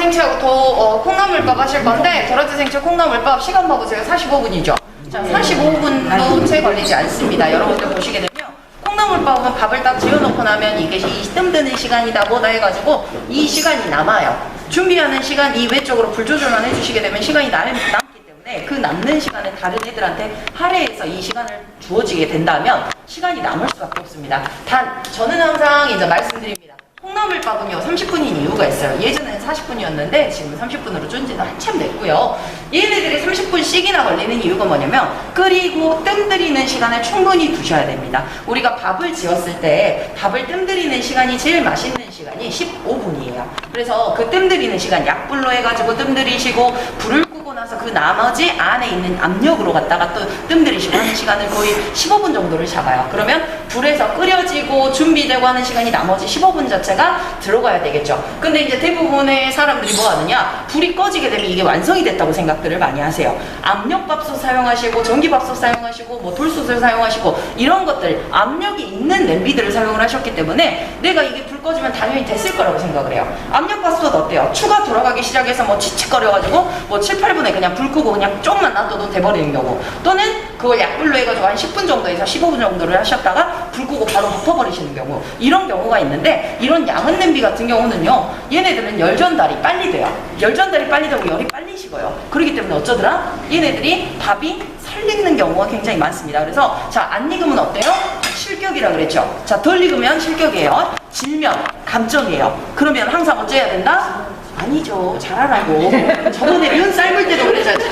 생채하고 콩나물밥 하실 건데 도라지 생채 콩나물밥 시간 봐보세요. 45분이죠. 자, 45분도 채 걸리지 않습니다. 여러분들 보시게 되면 콩나물밥은 밥을 딱 지어놓고 나면 이게 뜸 드는 시간이다 뭐다 해가지고 이 시간이 남아요. 준비하는 시간 이 외적으로 불 조절만 해주시게 되면 시간이 남기 때문에 그 남는 시간은 다른 애들한테 할애해서 이 시간을 주어지게 된다면 시간이 남을 수밖에 없습니다. 단 저는 항상 이제 말씀드립니다. 콩나물밥은요 30분인 이유가 있어요. 예전에는 40분이었는데 지금 30분으로 줄은 지는 한참 됐고요. 얘네들이 30분씩이나 걸리는 이유가 뭐냐면 끓이고 뜸 들이는 시간을 충분히 두셔야 됩니다. 우리가 밥을 지었을 때 밥을 뜸 들이는 시간이 제일 맛있는 시간이 15분이에요. 그래서 그 뜸 들이는 시간 약불로 해가지고 뜸 들이시고 불을 끄고 나서 그 나머지 안에 있는 압력으로 갖다가 또 뜸 들이시고 하는 시간을 거의 15분 정도를 잡아요. 그러면 불에서 끓여지고 준비되고 하는 시간이 나머지 15분 자체가 들어가야 되겠죠. 근데 이제 대부분의 사람들이 뭐 하느냐, 불이 꺼지게 되면 이게 완성이 됐다고 생각들을 많이 하세요. 압력밥솥 사용하시고 전기밥솥 사용하시고 뭐 돌솥을 사용하시고 이런 것들 압력이 있는 냄비들을 사용을 하셨기 때문에 내가 이게 불 꺼지면 당연히 됐을 거라고 생각을 해요. 압력밥솥 어때요? 추가 돌아가기 시작해서 뭐 치치거려가지고 뭐 7, 8분에 그냥 불 끄고 그냥 조금만 놔둬도 돼버리는 경우, 또는 그걸 약불로 해가지고 한 10분 정도에서 15분 정도를 하셨다가 불 끄고 바로 덮어버리시는 경우, 이런 경우가 있는데, 이런 양은 냄비 같은 경우는요 얘네들은 열 전달이 빨리 돼요. 열 전달이 빨리 되고 열이 빨리 식어요. 그렇기 때문에 어쩌더라? 얘네들이 밥이 살리는 경우가 굉장히 많습니다. 그래서 자, 안 익으면 어때요? 실격이라 그랬죠. 자, 덜 익으면 실격이에요. 질면 감점이에요. 그러면 항상 어째야 된다? 아니죠. 잘하라고. 저번에 면 삶을 때도 그랬잖아요.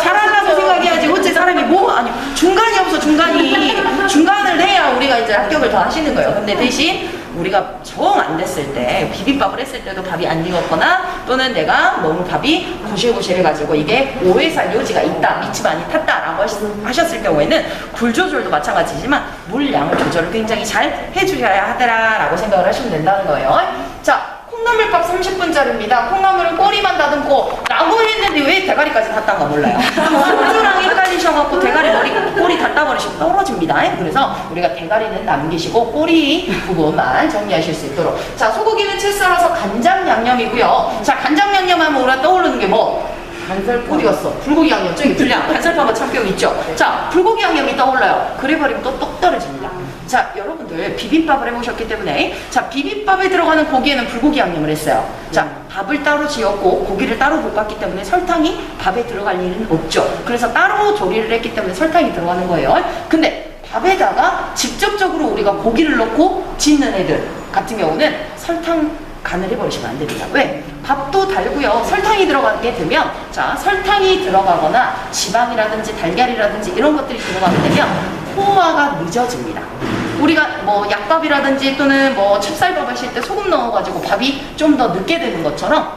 잘하라고 생각해야지. 어째 사람이 뭐, 아니, 중간이 없어, 중간을 해야 우리가 이제 합격을 더 하시는 거예요. 근데 대신 우리가 정 안 됐을 때, 비빔밥을 했을 때도 밥이 안 익었거나, 또는 내가 너무 밥이 고실고실해가지고 이게 오해 살 여지가 있다, 밑이 많이 탔다라고 하셨을 경우에는 불 조절도 마찬가지지만 물량을 조절을 굉장히 잘 해주셔야 하더라라고 생각을 하시면 된다는 거예요. 자, 콩나물밥 30분짜리입니다. 콩나물은 꼬리만 다듬고 라고 했는데 왜 대가리까지 탔단가 몰라요. 소주랑 헷갈리셔갖고 꼬리 다 따버리시고 떨어집니다. 그래서 우리가 대가리는 남기시고 꼬리 부분만 정리하실 수 있도록. 자, 소고기는 채 썰어서 간장 양념이고요. 자, 간장 양념하면 우리가 떠오르는 게 뭐? 간살밥. 어디갔어? 불고기 양념. 저기 불량. 간살밥은 참격 있죠. 자, 불고기 양념이 떠올라요. 그래 버리면 또 똑 떨어집니다. 자, 여러분들 비빔밥을 해보셨기 때문에, 자, 비빔밥에 들어가는 고기에는 불고기 양념을 했어요. 자, 밥을 따로 지었고 고기를 따로 볶았기 때문에 설탕이 밥에 들어갈 일은 없죠. 그래서 따로 조리를 했기 때문에 설탕이 들어가는 거예요. 근데 밥에다가 직접적으로 우리가 고기를 넣고 짓는 애들 같은 경우는 설탕 간을 해버리시면 안 됩니다. 왜? 밥도 달고요. 설탕이 들어가게 되면, 자, 설탕이 들어가거나 지방이라든지 달걀이라든지 이런 것들이 들어가게 되면 포화가 늦어집니다. 우리가 뭐 약밥이라든지 또는 뭐 찹쌀밥 하실 때 소금 넣어가지고 밥이 좀 더 늦게 되는 것처럼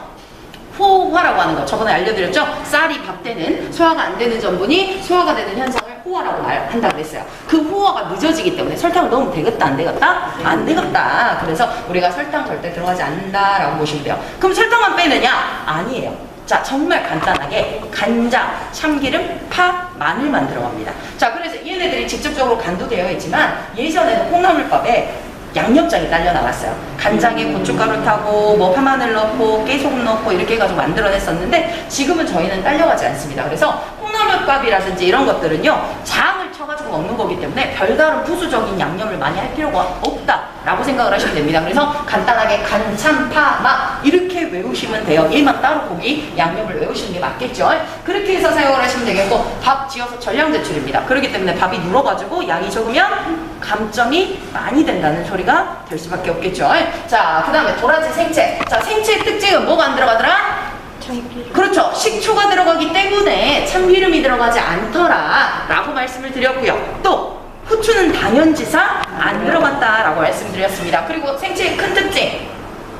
포화라고 하는 거 저번에 알려드렸죠? 쌀이 밥 되는, 소화가 안 되는 전분이 소화가 되는 현상을 포화라고 한다고 했어요. 그 포화가 늦어지기 때문에 설탕을 넣으면 되겠다 안 되겠다? 안 되겠다. 그래서 우리가 설탕 절대 들어가지 않는다라고 보시면 돼요. 그럼 설탕만 빼느냐? 아니에요. 자, 정말 간단하게 간장, 참기름, 파, 마늘만 들어갑니다. 자, 그래서 얘네들이 직접적으로 간도 되어 있지만 예전에는 콩나물밥에 양념장이 딸려 나왔어요. 간장에 고춧가루 타고 뭐 파마늘 넣고 깨소금 넣고 이렇게 해가지고 만들어냈었는데 지금은 저희는 딸려가지 않습니다. 그래서 콩나물밥이라든지 이런 것들은요 장을 쳐가지고 먹는 거기 때문에 별다른 부수적인 양념을 많이 할 필요가 없다라고 생각을 하시면 됩니다. 그래서 간단하게 간, 참, 파, 막 이렇게 외우시면 돼요. 얘만 따로 고기 양념을 외우시는 게 맞겠죠. 그렇게 해서 사용을 하시면 되겠고, 밥 지어서 전량 제출입니다. 그렇기 때문에 밥이 눌어가지고 양이 적으면 감점이 많이 된다는 소리가 될 수밖에 없겠죠. 자, 그 다음에 도라지 생채. 자, 생채의 특징은 뭐가 안 들어가더라? 참기름. 그렇죠. 식초가 들어가기 때문에 참기름이 들어가지 않더라 라고 말씀을 드렸고요. 또 후추는 당연지사 안 들어갔다라고 말씀드렸습니다. 그리고 생채의 큰 특징,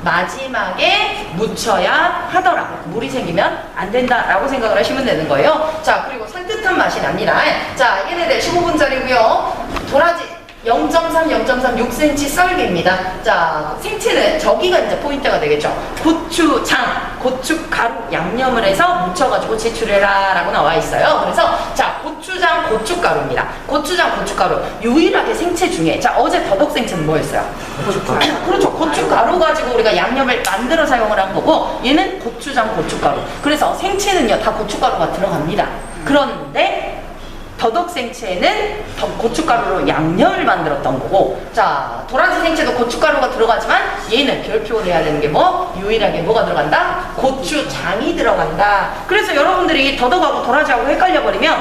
마지막에 묻혀야 하더라. 물이 생기면 안 된다라고 생각을 하시면 되는 거예요. 자, 그리고 산뜻한 맛이 납니다. 자, 얘네들 15분짜리고요. 도라지 0.3, 6cm 썰기입니다. 자, 생채는 저기가 이제 포인트가 되겠죠. 고추장, 고춧가루 양념을 해서 묻혀가지고 제출해라 라고 나와 있어요. 그래서 자, 고추장, 고춧가루입니다. 고추장, 고춧가루 유일하게 생채 중에, 자, 어제 더덕 생채는 뭐였어요? 고춧가루. 그렇죠. 고춧가루 가지고 우리가 양념을 만들어 사용을 한 거고 얘는 고추장 고춧가루. 그래서 생채는요 다 고춧가루가 들어갑니다. 그런데 더덕 생채는 고춧가루로 양념을 만들었던 거고, 자 도라지 생채도 고춧가루가 들어가지만 얘는 별표를 해야 되는 게 뭐? 유일하게 뭐가 들어간다? 고추장이 들어간다. 그래서 여러분들이 더덕하고 도라지하고 헷갈려 버리면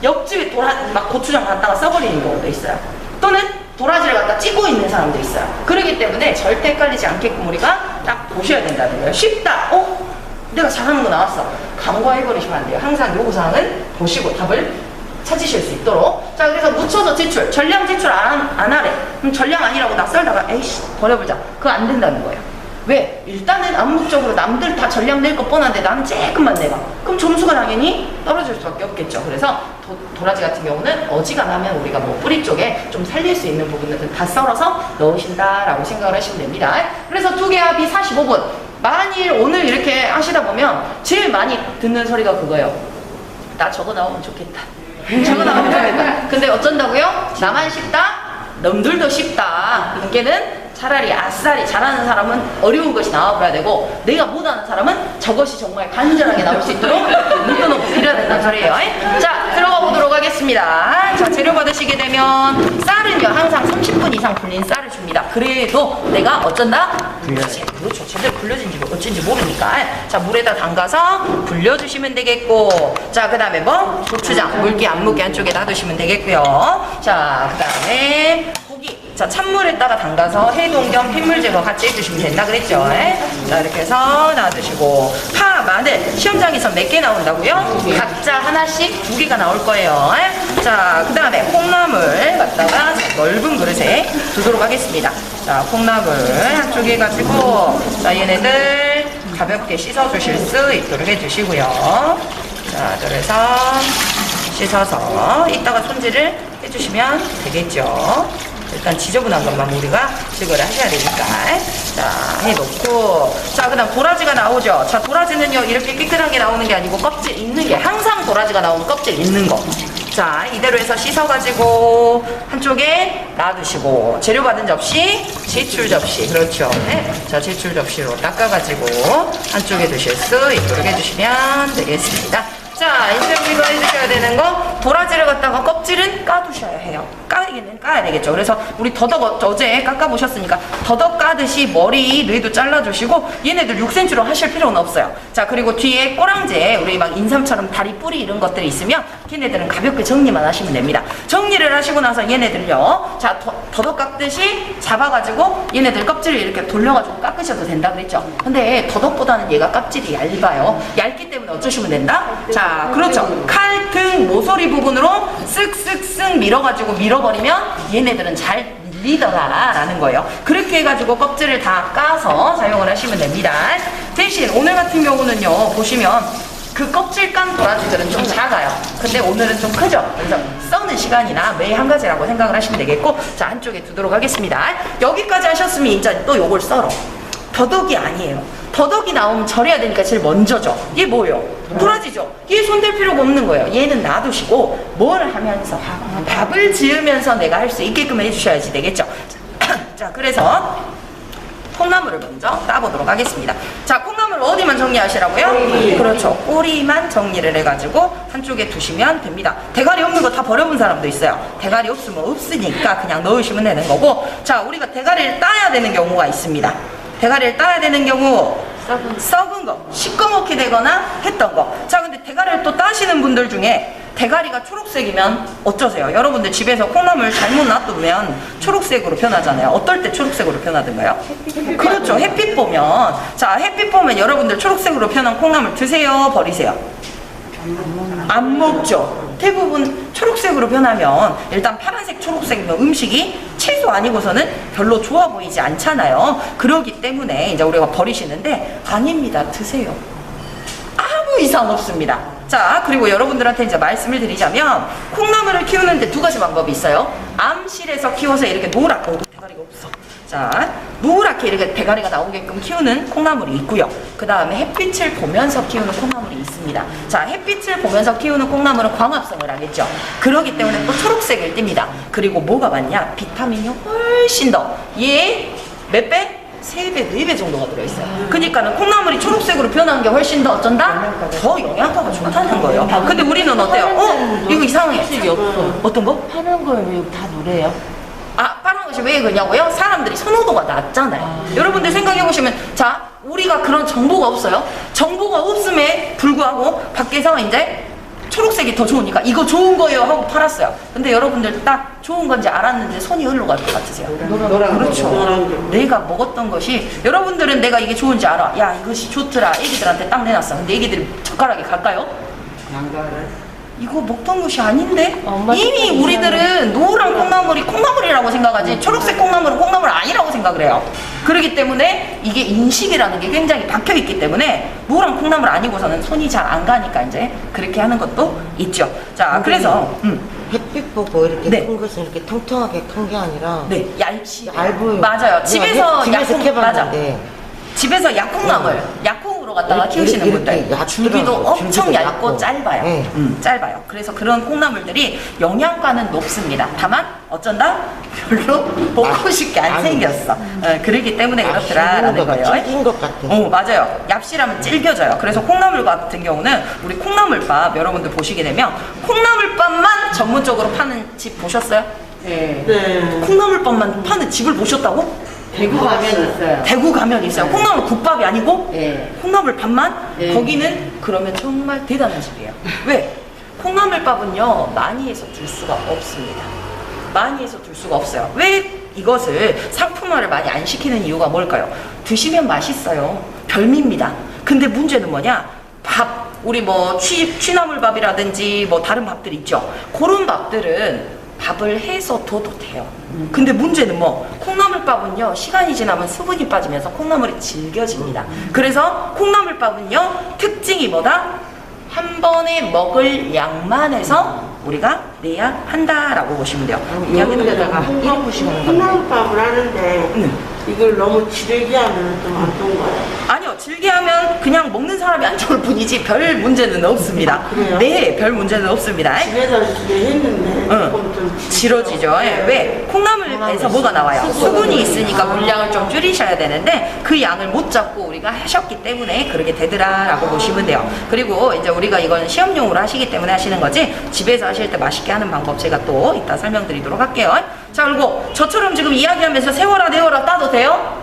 옆집에 막 고추장 갖다가 써버리는 경우도 있어요. 또는 도라지를 갖다 찌고 있는 사람도 있어요. 그렇기 때문에 절대 헷갈리지 않게끔 우리가 딱 보셔야 된다는 거예요. 쉽다. 내가 잘하는 거 나왔어. 간과해버리시면 안 돼요. 항상 요구사항은 보시고 답을 찾으실 수 있도록. 자 그래서 묻혀서 제출, 전량 제출 안 하래. 그럼 전량 아니라고 나 썰다가 에이씨 버려보자. 그거 안 된다는 거예요. 왜? 일단은 암묵적으로 남들 다 전량 낼 거 뻔한데 나는 조금만 내가. 그럼 점수가 당연히 떨어질 수밖에 없겠죠. 그래서 도라지 같은 경우는 어지간하면 우리가 뭐 뿌리 쪽에 좀 살릴 수 있는 부분들은 다 썰어서 넣으신다라고 생각을 하시면 됩니다. 그래서 두 개 합이 45분. 만일 오늘 이렇게 하시다 보면 제일 많이 듣는 소리가 그거예요. 나 저거 나오면 좋겠다. 저거 나오면 좋겠다. 근데 어쩐다고요? 나만 쉽다? 남들도 쉽다. 그게는 차라리 아싸리 잘하는 사람은 어려운 것이 나와버려야 되고 내가 못하는 사람은 저것이 정말 간절하게 나올 수 있도록 눈떠놓고 드려야 된다는 소리예요. 자 들어가 보도록 하겠습니다. 자 재료 받으시게 되면 쌀은요 항상 30분 이상 불린 쌀을 줍니다. 그래도 내가 어쩐다? 불려지. 그렇죠. 제대로 불려진지 어쩐지 모르니까 자 물에다 담가서 불려주시면 되겠고, 자 그 다음에 뭐? 고추장 물기 안 묻게 한쪽에 놔두시면 되겠고요. 자 그 다음에 고기, 자 찬물에다가 담가서 해동 겸 핏물 제거 같이 해주시면 된다 그랬죠. 자 이렇게 해서 놔두시고, 파, 마늘 시험장에서 몇 개 나온다고요? 각자 하나씩 2개가 나올 거예요. 자 그 다음에 콩나물 갖다가 넓은 그릇에 두도록 하겠습니다. 자 콩나물 한쪽에 가지고 자 얘네들 가볍게 씻어 주실 수 있도록 해주시고요. 자 그래서 씻어서 이따가 손질을 해주시면 되겠죠. 일단 지저분한 것만 우리가 제거를 하셔야 되니까. 자 해놓고, 자 그 다음 도라지가 나오죠. 자 도라지는요 이렇게 깨끗하게 나오는 게 아니고 껍질 있는 게, 항상 도라지가 나오면 껍질 있는 거. 자 이대로 해서 씻어가지고 한쪽에 놔두시고, 재료 받은 접시, 제출 접시, 그렇죠. 자 제출 접시로 닦아가지고 한쪽에 두실 수 있도록 해주시면 되겠습니다. 자 이제 우리가 해주셔야 되는 거, 도라지를 갖다가 껍질은 까두셔야 해요. 까기는 까야 되겠죠. 그래서 우리 더덕 어제 깎아보셨으니까 더덕 까듯이 머리를 잘라주시고 얘네들 6cm로 하실 필요는 없어요. 자 그리고 뒤에 꼬랑지에 우리 막 인삼처럼 다리 뿌리 이런 것들이 있으면 걔네들은 가볍게 정리만 하시면 됩니다. 정리를 하시고 나서 얘네들요, 자 더덕 깎듯이 잡아가지고 얘네들 껍질을 이렇게 돌려가지고 깎으셔도 된다 그랬죠. 근데 더덕보다는 얘가 껍질이 얇아요. 얇기 때문에 어쩌시면 된다? 자 그렇죠. 칼, 등, 모서리 부분으로 쓱쓱쓱 밀어가지고 밀어버리면 얘네들은 잘 밀리더라 라는 거예요. 그렇게 해가지고 껍질을 다 까서 사용을 하시면 됩니다. 대신 오늘 같은 경우는요 보시면 그 껍질 깐 도라지들은 좀 작아요. 근데 오늘은 좀 크죠. 그래서 써는 시간이나 매일 한 가지라고 생각을 하시면 되겠고, 자 한쪽에 두도록 하겠습니다. 여기까지 하셨으면 이제 또 요걸 썰어. 더덕이 아니에요. 더덕이 나오면 절여야 되니까 제일 먼저죠. 얘 뭐예요? 도라지죠. 얘 손댈 필요가 없는 거예요. 얘는 놔두시고 뭘 하면서 밥을 지으면서 내가 할 수 있게끔 해주셔야지 되겠죠. 자 그래서 콩나물을 먼저 따보도록 하겠습니다. 자 콩나물 어디만 정리하시라고요? 꼬리. 그렇죠. 꼬리만 정리를 해가지고 한쪽에 두시면 됩니다. 대가리 없는 거 다 버려본 사람도 있어요. 대가리 없으면 없으니까 그냥 넣으시면 되는 거고, 자 우리가 대가리를 따야 되는 경우가 있습니다. 대가리를 따야 되는 경우 썩은 거, 시꺼멓게 되거나 했던 거. 자 근데 대가리를 또 따시는 분들 중에 대가리가 초록색이면 어쩌세요? 여러분들 집에서 콩나물 잘못 놔두면 초록색으로 변하잖아요. 어떨 때 초록색으로 변하던가요? 그렇죠. 햇빛 보면, 자 햇빛 보면 여러분들 초록색으로 변한 콩나물 드세요? 버리세요? 안 먹죠. 대부분 초록색으로 변하면, 일단 파란색 초록색이면 음식이 채소 아니고서는 별로 좋아 보이지 않잖아요. 그러기 때문에 이제 우리가 버리시는데, 아닙니다. 드세요. 아무 이상 없습니다. 자 그리고 여러분들한테 이제 말씀을 드리자면, 콩나물을 키우는데 두 가지 방법이 있어요. 암실에서 키워서 이렇게 노랗고 대가리가 없어. 자 노랗게 이렇게 대가리가 나오게끔 키우는 콩나물이 있고요. 그 다음에 햇빛을 보면서 키우는 콩나물이 있습니다. 자 햇빛을 보면서 키우는 콩나물은 광합성을 하겠죠. 그러기 때문에 또 초록색을 띱니다. 그리고 뭐가 많냐? 비타민이 훨씬 더, 얘 몇 배? 3배, 4배 정도가 들어있어요. 그러니까는 콩나물이 초록색으로 변한 게 훨씬 더 어쩐다? 더 영양가가 좋다는 거예요. 근데 우리는 어때요? 이거 이상해. 어떤 거? 파는 걸 왜 다 노래요? 파란 것이 왜 그러냐고요? 사람들이 선호도가 낮잖아요. 여러분들 생각해보시면, 자, 우리가 그런 정보가 없어요. 정보가 없음에 불구하고 밖에서 이제 초록색이 더 좋으니까 이거 좋은 거예요 하고 팔았어요. 근데 여러분들 딱 좋은 건지 알았는데 손이 흘러 갈 것 같으세요? 그렇죠. 내가 먹었던 것이, 여러분들은 내가 이게 좋은지 알아. 야, 이것이 좋더라. 애기들한테 딱 내놨어. 근데 애기들이 젓가락에 갈까요? 이거 먹던 것이 아닌데? 이미 우리들은 노란 콩나물이 콩나물이라고 생각하지 초록색 콩나물은 콩나물 아니라고 생각을 해요. 그렇기 때문에 이게 인식이라는 게 굉장히 박혀있기 때문에 노란 콩나물 아니고서는 손이 잘 안 가니까 이제 그렇게 하는 것도 있죠. 자, 그래서 햇빛 보고 이렇게 네. 큰 것은 이렇게 통통하게 큰 게 아니라 네, 얇지. 얇은 맞아요. 집에서 약콩, 맞아. 캐봤는데 집에서 약콩나물, 약콩으로 갖다가 네, 키우시는 이렇게 분들 얇더라고요. 줄기도 엄청 줄기도 얇고 얇고. 짧아요. 네. 짧아요. 그래서 그런 콩나물들이 영양가는 높습니다. 다만 어쩐다? 별로 먹고 싶게 안 생겼어. 그러기 때문에 그렇더라라는 거예요. 찔긴 것 같아. 맞아요. 얍실하면 질겨져요. 그래서 콩나물 같은 경우는 우리 콩나물밥 여러분들 보시게 되면 콩나물밥만 전문적으로 파는 집 보셨어요? 네. 콩나물밥만 파는 집을 보셨다고? 대구 가면 있어요. 대구 가면 있어요. 네. 콩나물 국밥이 아니고 네. 콩나물 밥만? 네. 거기는 그러면 정말 대단한 집이에요. 왜? 콩나물밥은요 많이 해서 둘 수가 없습니다. 많이 해서 둘 수가 없어요. 왜 이것을 상품화를 많이 안 시키는 이유가 뭘까요? 드시면 맛있어요. 별미입니다. 근데 문제는 뭐냐? 밥, 우리 뭐 취나물밥이라든지 뭐 다른 밥들 있죠. 그런 밥들은 밥을 해서 둬도 돼요. 근데 문제는 뭐 콩나물밥은요 시간이 지나면 수분이 빠지면서 콩나물이 질겨집니다. 그래서 콩나물밥은요 특징이 뭐다? 한 번에 먹을 양만 해서 우리가 내야 한다라고 보시면 돼요. 여기다가 1인분씩 하는 건데 콩나물밥을 하는데 이걸 너무 지르게 하면 좀 안 좋은 거예요. 아니요, 질게 하면 그냥 먹는 사람이 안 좋을 뿐이지 별 문제는 없습니다. 그래요? 네, 별 문제는 없습니다. 집에서 이렇게 했는데 조금 좀 지러지죠. 예. 왜? 콩나물에서 뭐가 나와요? 수분이 있으니까 물량을 좀 줄이셔야 되는데 그 양을 못 잡고 우리가 하셨기 때문에 그렇게 되더라라고 보시면 돼요. 그리고 이제 우리가 이건 시험용으로 하시기 때문에 하시는 거지 집에서 하실 때 맛있게 하는 방법 제가 또 이따 설명드리도록 할게요. 자, 그리고 저처럼 지금 이야기하면서 세워라 내워라 따도 돼요?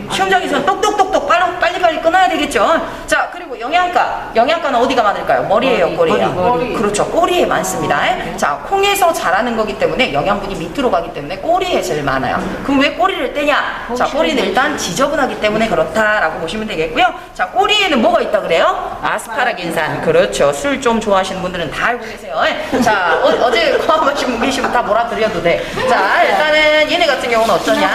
시험장에서는 똑똑똑똑 빨리빨리 끊어야 되겠죠. 자, 그리고 영양가는 어디가 많을까요? 머리예요, 꼬리예요? 머리. 그렇죠, 꼬리에 많습니다. 자, 콩에서 자라는 거기 때문에 영양분이 밑으로 가기 때문에 꼬리에 제일 많아요. 그럼 왜 꼬리를 떼냐? 자, 꼬리는 일단 지저분하기 때문에 그렇다라고 보시면 되겠고요. 자, 꼬리에는 뭐가 있다 그래요? 아스파라긴산. 그렇죠. 술 좀 좋아하시는 분들은 다 알고 계세요. 자, 어제 포함하신 분 계시면 다 몰아드려도 돼. 자, 일단은 얘네 같은 경우는 어떠냐?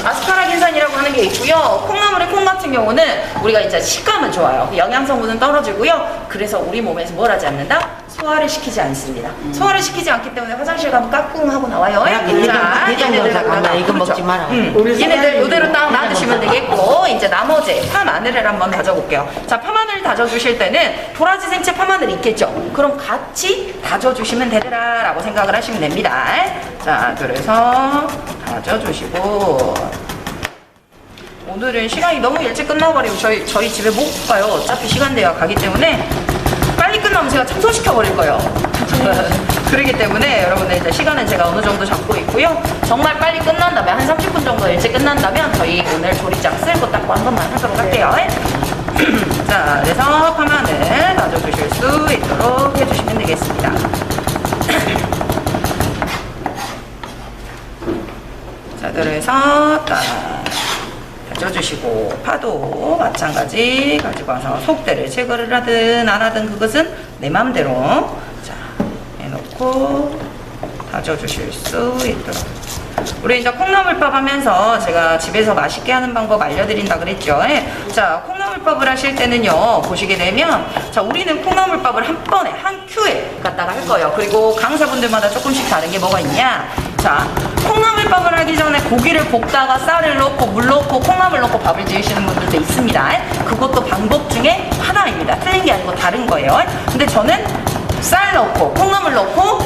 아스파라긴산이라고 하는 게 있고요. 콩나물의 콩 같은 경우는 우리가 이제 식감은 좋아요. 영양 성분은 떨어지고요. 그래서 우리 몸에서 뭘 하지 않는다? 소화를 시키지 않습니다. 소화를 시키지 않기 때문에 화장실 가면 까꿍 하고 나와요. 대장경사 가면 이거 먹지 마라. 얘네들 이대로 딱 놔두시면 되겠고, 이제 나머지 파 마늘을 한번 다져볼게요. 자, 파 마늘 다져주실 때는 도라지 생채 파 마늘 있겠죠? 그럼 같이 다져주시면 되더라라고 생각을 하시면 됩니다. 자, 그래서 다져주시고. 오늘은 시간이 너무 일찍 끝나버리면 저희 집에 못 가요. 어차피 시간대가 가기 때문에 빨리 끝나면 제가 청소시켜버릴 거예요. 그렇기 때문에 여러분들 이제 시간은 제가 어느 정도 잡고 있고요. 정말 빨리 끝난다면 한 30분 정도 일찍 끝난다면 저희 오늘 조리장 쓸고 닦고 한 번만 하도록 할게요. 자, 그래서 파마늘 다져주실 수 있도록 해주시면 되겠습니다. 자, 그래서 딱 다져주시고, 파도 마찬가지 가지고 와서 속대를 제거를 하든 안 하든 그것은 내 맘대로 자 해놓고 다져주실 수 있도록. 우리 이제 콩나물밥 하면서 제가 집에서 맛있게 하는 방법 알려드린다 그랬죠. 자, 콩나물밥을 하실 때는요 보시게 되면, 자, 우리는 콩나물밥을 한 번에 한 큐에 갖다가 할 거예요. 그리고 강사분들마다 조금씩 다른 게 뭐가 있냐. 자, 콩나물밥을 하기 전에 고기를 볶다가 쌀을 넣고 물 넣고 콩나물 넣고 밥을 지으시는 분들도 있습니다. 그것도 방법 중에 하나입니다. 틀린 게 아니고 다른 거예요. 근데 저는 쌀 넣고 콩나물 넣고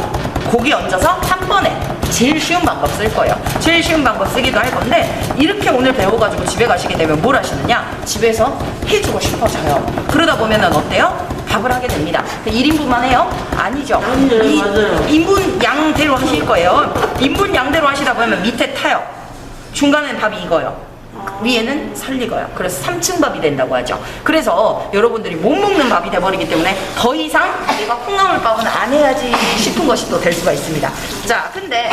고기 얹어서 한 번에 제일 쉬운 방법 쓸 거예요. 제일 쉬운 방법 쓰기도 할 건데 이렇게 오늘 배워가지고 집에 가시게 되면 뭘 하시느냐? 집에서 해주고 싶어져요. 그러다 보면은 어때요? 밥을 하게 됩니다. 1인분만 해요? 아니죠. 아니에요, 맞아요. 인분 양대로 하실 거예요. 인분 양대로 하시다 보면 밑에 타요. 중간엔 밥이 익어요. 위에는 설익어요. 그래서 3층 밥이 된다고 하죠. 그래서 여러분들이 못 먹는 밥이 돼버리기 때문에 더 이상 내가 콩나물밥은 안 해야지 싶은 것이 또 될 수가 있습니다. 자, 근데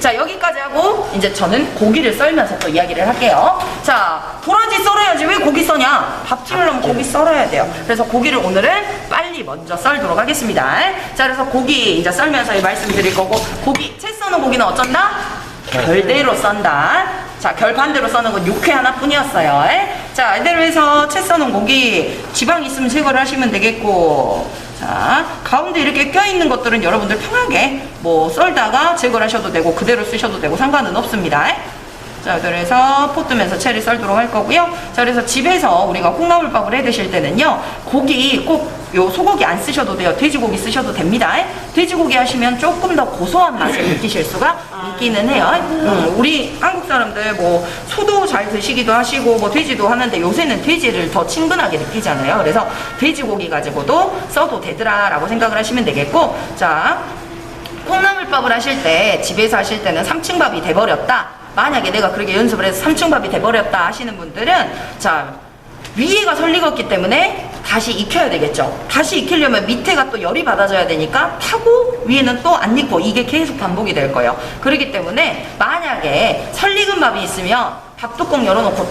자, 여기까지 하고 이제 저는 고기를 썰면서 또 이야기를 할게요. 자, 도라지 썰어야지 왜 고기 써냐? 밥 지으려면 고기 썰어야 돼요. 그래서 고기를 오늘은 빨리 먼저 썰도록 하겠습니다. 자, 그래서 고기 이제 썰면서 말씀드릴 거고, 고기 채 써는 고기는 어쩐다? 결대로 썬다. 자, 결반대로 써는 건 육회 하나뿐이었어요. 자, 이대로 해서 채 써놓은 고기 지방 있으면 제거를 하시면 되겠고, 자, 가운데 이렇게 껴있는 것들은 여러분들 편하게 뭐 썰다가 제거를 하셔도 되고 그대로 쓰셔도 되고 상관은 없습니다. 자, 그래서 포 뜨면서 채를 썰도록 할 거고요. 자, 그래서 집에서 우리가 콩나물밥을 해 드실 때는요, 고기 꼭 요 소고기 안 쓰셔도 돼요. 돼지고기 쓰셔도 됩니다. 돼지고기 하시면 조금 더 고소한 맛을 느끼실 수가 있기는 해요. 우리 한국 사람들 뭐 소도 잘 드시기도 하시고 뭐 돼지도 하는데 요새는 돼지를 더 친근하게 느끼잖아요. 그래서 돼지고기 가지고도 써도 되더라라고 생각을 하시면 되겠고, 자, 콩나물밥을 하실 때 집에서 하실 때는 3층 밥이 돼버렸다. 만약에 내가 그렇게 연습을 해서 3층 밥이 돼버렸다 하시는 분들은, 자, 위에가 설익었기 때문에 다시 익혀야 되겠죠. 다시 익히려면 밑에가 또 열이 받아져야 되니까 타고 위에는 또 안 익고 이게 계속 반복이 될 거예요. 그렇기 때문에 만약에 설익은 밥이 있으면 밥뚜껑 열어놓고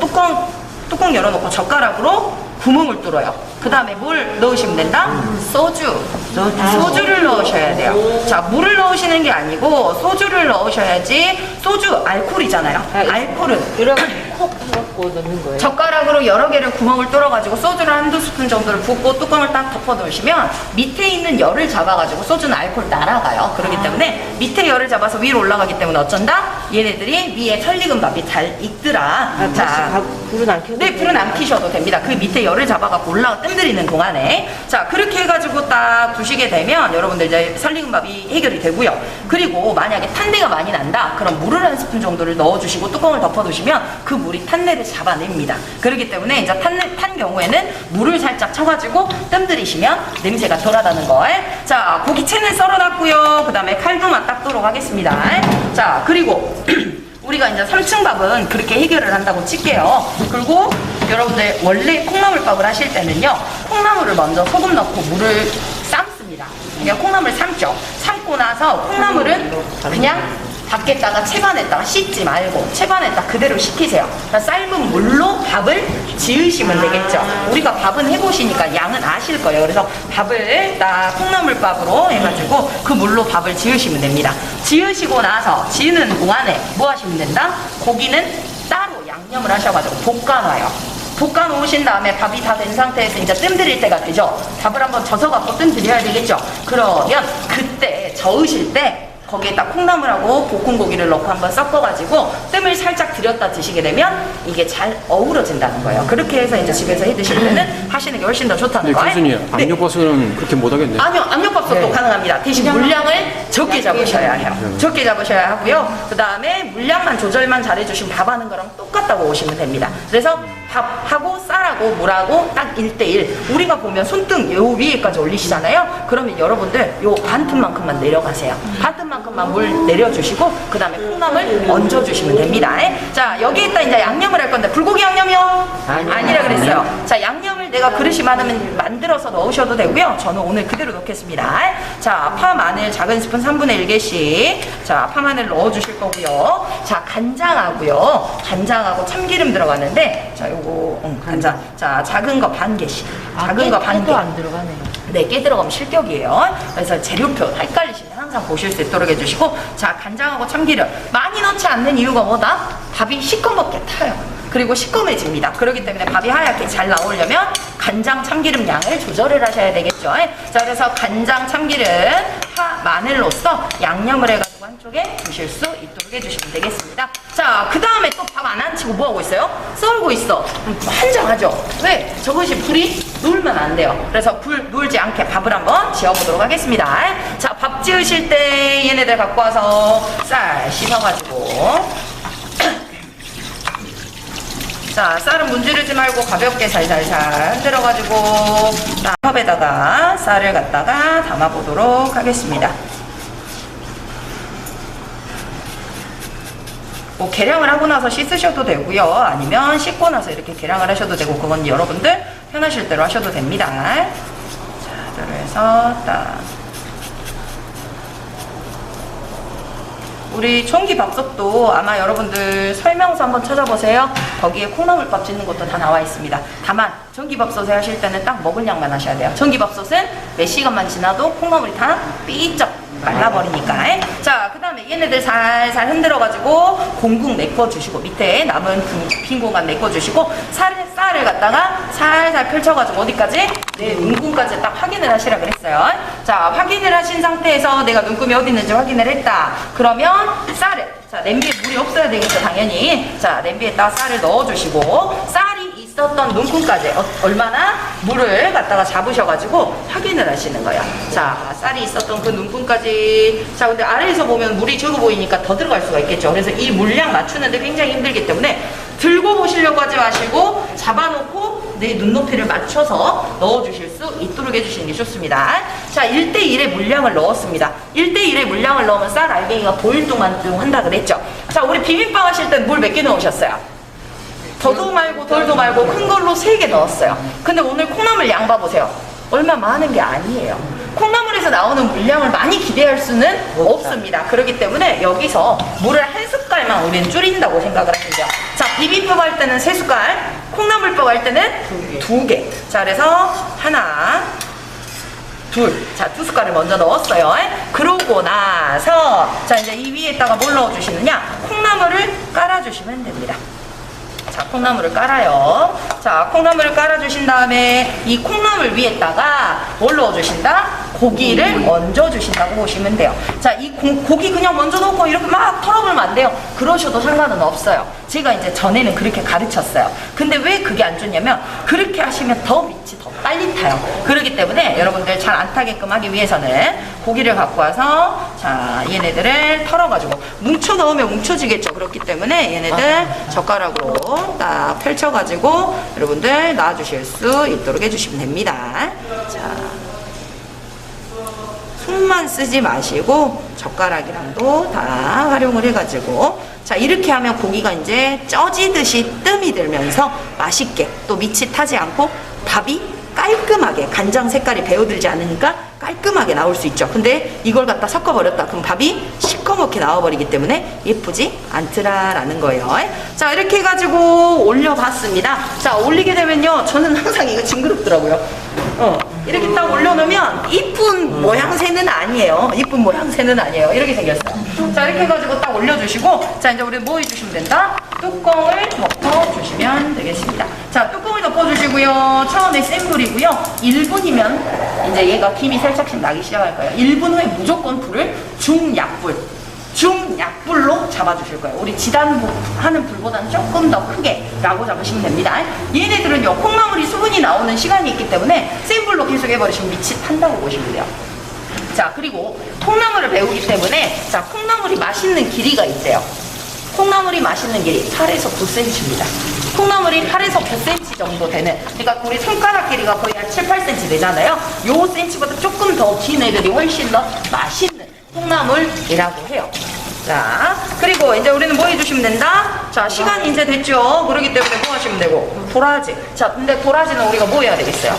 뚜껑 열어놓고 젓가락으로 구멍을 뚫어요. 그 다음에 뭘 넣으시면 된다? 소주를 넣으셔야 돼요. 자, 물을 넣으시는 게 아니고 소주를 넣으셔야지. 소주 알코올이잖아요. 알코올은 이렇게 콕 해갖고 넣는 거예요. 젓가락으로 여러 개를 구멍을 뚫어가지고 소주를 한두 스푼 정도를 붓고 뚜껑을 딱 덮어 놓으시면 밑에 있는 열을 잡아가지고 소주는 알코올 날아가요. 그렇기 때문에 밑에 열을 잡아서 위로 올라가기 때문에 어쩐다? 얘네들이 위에 설익은 밥이 잘 익더라. 자, 불은 안 켜도 네, 불은 안 켜셔도 됩니다. 그 밑에 열을 잡아갖고 올라가 뜸들이는 동안에. 자, 그렇게 해가지고 딱 두시게 되면 여러분들 이제 설익은 밥이 해결이 되고요. 그리고 만약에 탄내가 많이 난다? 그럼 물을 한 스푼 정도를 넣어주시고 뚜껑을 덮어두시면 그 물이 탄내를 잡아냅니다. 그렇기 때문에 이제 탄 경우에는 물을 살짝 쳐가지고 뜸들이시면 냄새가 덜하다는 거. 자, 고기채는 썰어놨고요. 그 다음에 칼도만 닦도록 하겠습니다. 자, 그리고 우리가 이제 3층 밥은 그렇게 해결을 한다고 칠게요. 그리고 여러분들 원래 콩나물밥을 하실 때는요, 콩나물을 먼저 소금 넣고 물을 삶습니다. 그냥 콩나물 삶죠. 삶고 나서 콩나물은 그냥 밖에다가 채반에다가 씻지 말고 채반에다 그대로 식히세요. 삶은 물로 밥을 지으시면 되겠죠. 우리가 밥은 해보시니까 양은 아실 거예요. 그래서 밥을 딱 콩나물밥으로 해가지고 그 물로 밥을 지으시면 됩니다. 지으시고 나서 지으는 동안에 뭐 하시면 된다? 고기는 따로 양념을 하셔가지고 볶아놔요. 볶아 놓으신 다음에 밥이 다 된 상태에서 이제 뜸 들일 때가 되죠. 밥을 한번 젖어갖고 뜸 들여야 되겠죠. 그러면 그때 저으실 때 거기에다 콩나물하고 볶은 고기를 넣고 한번 섞어가지고 뜸을 살짝 들였다 드시게 되면 이게 잘 어우러진다는 거예요. 그렇게 해서 이제 집에서 해 드실 때는 하시는 게 훨씬 더 좋다는 네, 거예요. 교수님, 압력밥은 그렇게 못하겠네요. 아니요, 압력밥솥도 가능합니다. 대신 물량을 적게 잡으셔야 해요. 적게 잡으셔야 하고요. 그 다음에 물량만 조절만 잘해주시면 밥하는 거랑 똑같다고 보시면 됩니다. 그래서 밥하고 쌀하고 물하고 딱 1대1. 우리가 보면 손등 요 위에까지 올리시잖아요. 그러면 여러분들 요 반 틈만큼만 내려가세요. 반 틈만큼만 물 내려주시고 그 다음에 콩나물 얹어주시면 됩니다. 자, 여기에다 이제 양념을 할 건데 불고기 양념이요? 아니라 그랬어요. 자, 양념을 내가 그릇이 많으면 만들어서 넣으셔도 되고요. 저는 오늘 그대로 넣겠습니다. 자, 파, 마늘 작은 스푼 3분의 1개씩. 자, 파, 마늘 넣어주실 거고요. 자, 간장하고요. 간장하고 참기름 들어가는데, 자, 요거 간장. 자, 작은 거 반 개씩. 작은 거 반 개. 안 들어가네요. 네, 깨 들어가면 실격이에요. 그래서 재료표 헷갈리시면 항상 보실 수 있도록 해주시고, 자, 간장하고 참기름 많이 넣지 않는 이유가 뭐다? 밥이 시꺼멓게 타요. 그리고 시꺼매집니다. 그렇기 때문에 밥이 하얗게 잘 나오려면 간장, 참기름 양을 조절을 하셔야 되겠죠. 자, 그래서 간장, 참기름, 파, 마늘로써 양념을 해가지고 한쪽에 두실 수 있도록 해주시면 되겠습니다. 자, 그 다음에 또 밥 안 한치고 뭐하고 있어요? 썰고 있어. 환장하죠? 왜? 저것이 불이 누르면 안 돼요. 그래서 불 누르지 않게 밥을 한번 지어보도록 하겠습니다. 자, 밥 지으실 때 얘네들 갖고 와서 쌀 씻어가지고 자, 쌀은 문지르지 말고 가볍게 살살살 흔들어가지고 컵에다가 쌀을 갖다가 담아보도록 하겠습니다. 뭐 계량을 하고 나서 씻으셔도 되고요. 아니면 씻고 나서 이렇게 계량을 하셔도 되고 그건 여러분들 편하실 대로 하셔도 됩니다. 자, 그래서 딱 우리 총기밥솥도 아마 여러분들 설명서 한번 찾아보세요. 거기에 콩나물밥 짓는 것도 다 나와 있습니다. 다만 전기밥솥에 하실 때는 딱 먹을 양만 하셔야 돼요. 전기밥솥은 몇 시간만 지나도 콩나물이 다 삐쩍 말라버리니까. 자, 그 다음에 얘네들 살살 흔들어가지고 공국 메꿔주시고 밑에 남은 빈 공간 메꿔주시고 쌀을 갖다가 살살 펼쳐가지고 어디까지? 네, 눈금까지 딱 확인을 하시라 그랬어요. 자, 확인을 하신 상태에서 내가 눈금이 어디 있는지 확인을 했다. 그러면 쌀을, 자, 냄비에 물이 없어야 되겠죠, 당연히. 자, 냄비에 딱 쌀을 넣어주시고 쌀이 있었던 눈금까지 얼마나 물을 갖다가 잡으셔가지고 확인을 하시는 거예요. 자, 쌀이 있었던 그 눈금까지. 자, 근데 아래에서 보면 물이 적어 보이니까 더 들어갈 수가 있겠죠. 그래서 이 물량 맞추는데 굉장히 힘들기 때문에 들고 보시려고 하지 마시고 잡아놓고 내 눈높이를 맞춰서 넣어주실 수 있도록 해주시는 게 좋습니다. 자, 1대1의 물량을 넣었습니다. 1대1의 물량을 넣으면 쌀 알갱이가 보일 동안 한다 그랬죠. 자, 우리 비빔밥 하실 때 물 몇 개 넣으셨어요? 더도 말고 덜도 말고 큰 걸로 3개 넣었어요. 근데 오늘 콩나물 양 봐보세요. 얼마 많은 게 아니에요. 콩나물에서 나오는 물량을 많이 기대할 수는 없습니다. 그렇기 때문에 여기서 물을 한 숟갈만 우리는 줄인다고 생각을 하시면 돼요. 자, 비빔밥 할 때는 3숟갈, 콩나물밥 할 때는 2개. 자, 그래서 하나, 둘. 자, 2숟갈을 먼저 넣었어요. 그러고 나서 자, 이제 이 위에다가 뭘 넣어주시느냐? 콩나물을 깔아주시면 됩니다. 자, 콩나물을 깔아요. 자, 콩나물을 깔아주신 다음에 이 콩나물 위에다가 뭘 넣어주신다? 고기를 얹어주신다고 보시면 돼요. 자, 이 고기 그냥 먼저 넣고 이렇게 막 털어보면 안 돼요. 그러셔도 상관은 없어요. 제가 이제 전에는 그렇게 가르쳤어요. 근데 왜 그게 안 좋냐면 그렇게 하시면 더 밑이 더 빨리 타요. 그렇기 때문에 여러분들 잘 안 타게끔 하기 위해서는 고기를 갖고 와서 자, 얘네들을 털어가지고 뭉쳐 넣으면 뭉쳐지겠죠. 그렇기 때문에 얘네들 젓가락으로 딱 펼쳐가지고 여러분들 놔주실 수 있도록 해주시면 됩니다. 자, 손만 쓰지 마시고 젓가락이랑도 다 활용을 해가지고 자, 이렇게 하면 고기가 이제 쪄지듯이 뜸이 들면서 맛있게 또 밑이 타지 않고 밥이 깔끔하게 간장 색깔이 배어들지 않으니까 깔끔하게 나올 수 있죠. 근데 이걸 갖다 섞어버렸다. 그럼 밥이 시커멓게 나와버리기 때문에 예쁘지 않더라라는 거예요. 자, 이렇게 해가지고 올려봤습니다. 자, 올리게 되면요. 저는 항상 이거 징그럽더라고요. 이렇게 딱 올려놓으면 이쁜 모양새는 아니에요. 이쁜 모양새는 아니에요. 이렇게 생겼어요. 자, 이렇게 해가지고 딱 올려주시고 자, 이제 우리 뭐 해주시면 된다? 뚜껑을 덮어주시면 되겠습니다. 자, 뚜껑을 덮어주시고요. 처음에 센 불이고요. 1분이면 이제 얘가 김이 살짝씩 나기 시작할 거예요. 1분 후에 무조건 불을 중약불로 잡아주실 거예요. 우리 지단 하는 불보다는 조금 더 크게 라고 잡으시면 됩니다. 얘네들은요, 콩나물이 수분이 나오는 시간이 있기 때문에 센 불로 계속 해버리시면 밑이 탄다고 보시면 돼요. 자, 그리고 콩나물을 배우기 때문에 자, 콩나물이 맛있는 길이가 있대요. 콩나물이 맛있는 길이 8에서 9cm입니다. 콩나물이 8에서 9cm 정도 되는, 그러니까 우리 손가락 길이가 거의 한 7, 8cm 되잖아요. 요 cm보다 조금 더 긴 애들이 훨씬 더 맛있는 콩나물이라고 해요. 자, 그리고 이제 우리는 뭐 해주시면 된다? 자, 시간이 이제 됐죠. 그렇기 때문에 뭐 하시면 되고? 도라지. 자, 근데 도라지는 우리가 뭐 해야 되겠어요?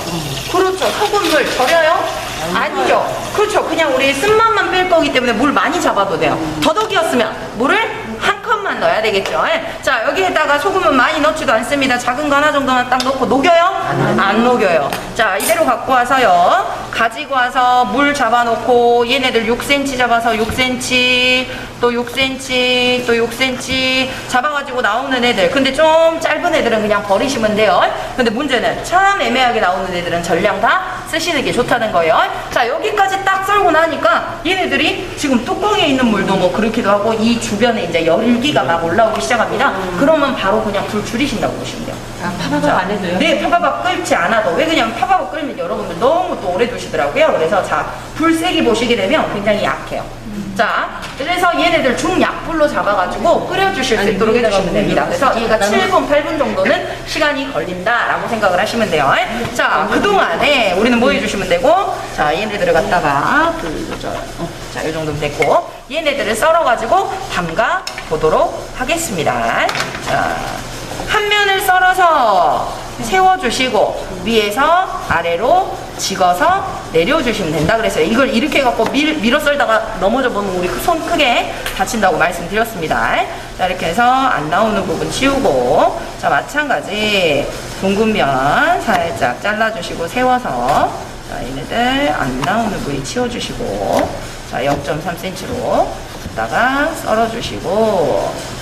그렇죠. 소금물 절여요? 아니죠. 그렇죠. 그냥 우리 쓴맛만 뺄 거기 때문에 물 많이 잡아도 돼요. 더덕이었으면 물을 한 컵만 넣어야 되겠죠. 자, 여기에다가 소금은 많이 넣지도 않습니다. 작은 거 하나 정도만 딱 넣고 녹여요? 안 녹여요. 자, 이대로 갖고 와서요. 가지고 와서 물 잡아놓고 얘네들 6cm 잡아서 6cm 또 6cm 또 6cm 잡아가지고 나오는 애들. 근데 좀 짧은 애들은 그냥 버리시면 돼요. 근데 문제는 참 애매하게 나오는 애들은 전량 다 쓰시는 게 좋다는 거예요. 자, 여기까지 딱 썰고 나니까 얘네들이 지금 뚜껑에 있는 물도 뭐 그렇기도 하고 이 주변에 이제 열기가 막 올라오기 시작합니다. 그러면 바로 그냥 불 줄이신다고 보시면 돼요. 파바박 안 해도요? 네, 파바박 끓지 않아도. 왜 그냥 파바박 끓이면 여러분들 너무 또 오래 두시더라고요. 그래서 자, 불색이 보시게 되면 굉장히 약해요. 자, 그래서 얘네들 중약불로 잡아가지고 끓여주실 수 있도록 해주시면 됩니다. 그래서 얘가 7분, 8분 정도는 시간이 걸린다라고 생각을 하시면 돼요. 자, 그동안에 우리는 뭐 해주시면 되고, 자, 얘네들을 갖다가, 자, 이 정도면 됐고, 얘네들을 썰어가지고 담가 보도록 하겠습니다. 자, 한 면을 썰어서 세워주시고 위에서 아래로 찍어서 내려주시면 된다 그랬어요. 이걸 이렇게 해갖고 밀어 썰다가 넘어져 보면 우리 손 크게 다친다고 말씀드렸습니다. 자, 이렇게 해서 안 나오는 부분 치우고, 자, 마찬가지 둥근 면 살짝 잘라주시고 세워서, 자, 얘네들 안 나오는 부위 치워주시고, 자, 0.3cm로 갖다가 썰어주시고,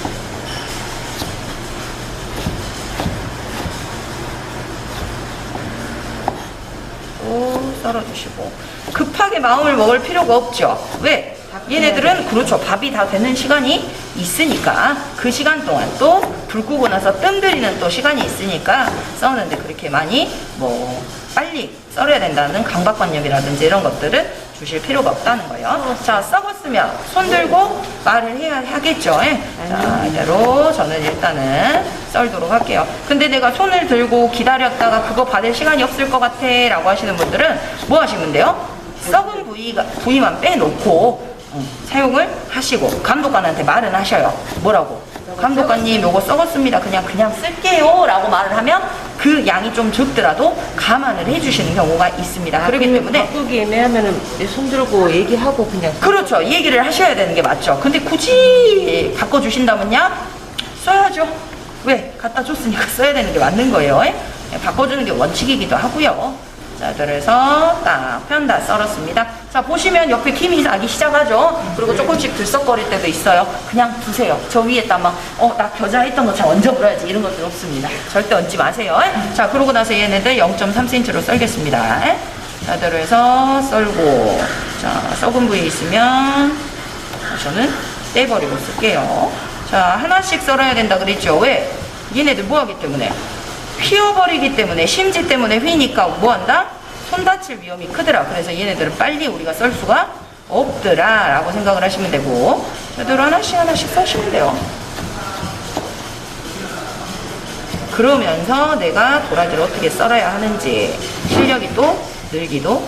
썰어주시고, 급하게 마음을 먹을 필요가 없죠. 왜? 얘네들은 그렇죠, 밥이 다 되는 시간이 있으니까 그 시간 동안 또 불 끄고 나서 뜸 들이는 또 시간이 있으니까 써는데 그렇게 많이 뭐 빨리 썰어야 된다는 강박관념이라든지 이런 것들은 주실 필요가 없다는 거예요. 자, 썩었으면 손 들고 말을 해야 하겠죠. 자, 이대로 저는 일단은 썰도록 할게요. 근데 내가 손을 들고 기다렸다가 그거 받을 시간이 없을 것 같아 라고 하시는 분들은 뭐 하시면 돼요? 썩은 부위만 빼놓고 사용을 하시고, 감독관한테 말은 하셔요. 뭐라고? 감독관님 요거 썩었습니다. 그냥 쓸게요 라고 말을 하면 그 양이 좀 적더라도 감안을 해주시는 경우가 있습니다. 그렇기 때문에 바꾸기 애매하면은 손 들고 얘기하고 그냥. 그렇죠, 얘기를 하셔야 되는 게 맞죠. 근데 굳이 바꿔주신다면요, 써야죠. 왜? 갖다 줬으니까 써야 되는 게 맞는 거예요. 바꿔주는 게 원칙이기도 하고요. 자, 그래서 딱 편 다 썰었습니다. 자, 보시면 옆에 김이 나기 시작하죠. 그리고 조금씩 들썩거릴 때도 있어요. 그냥 두세요. 저 위에다 막 나 겨자했던 거 잘 얹어버려야지 이런 것들 없습니다. 절대 얹지 마세요. 자, 그러고 나서 얘네들 0.3cm로 썰겠습니다. 자, 대로 해서 썰고, 자, 썩은 부위 있으면 저는 떼버리고 쓸게요. 자, 하나씩 썰어야 된다 그랬죠. 왜? 얘네들 뭐 하기 때문에? 휘어버리기 때문에, 심지 때문에 휘니까 뭐 한다? 손 다칠 위험이 크더라. 그래서 얘네들은 빨리 우리가 썰 수가 없더라 라고 생각을 하시면 되고, 얘들 하나씩 써시면 돼요. 그러면서 내가 도라지를 어떻게 썰어야 하는지 실력이 또 늘기도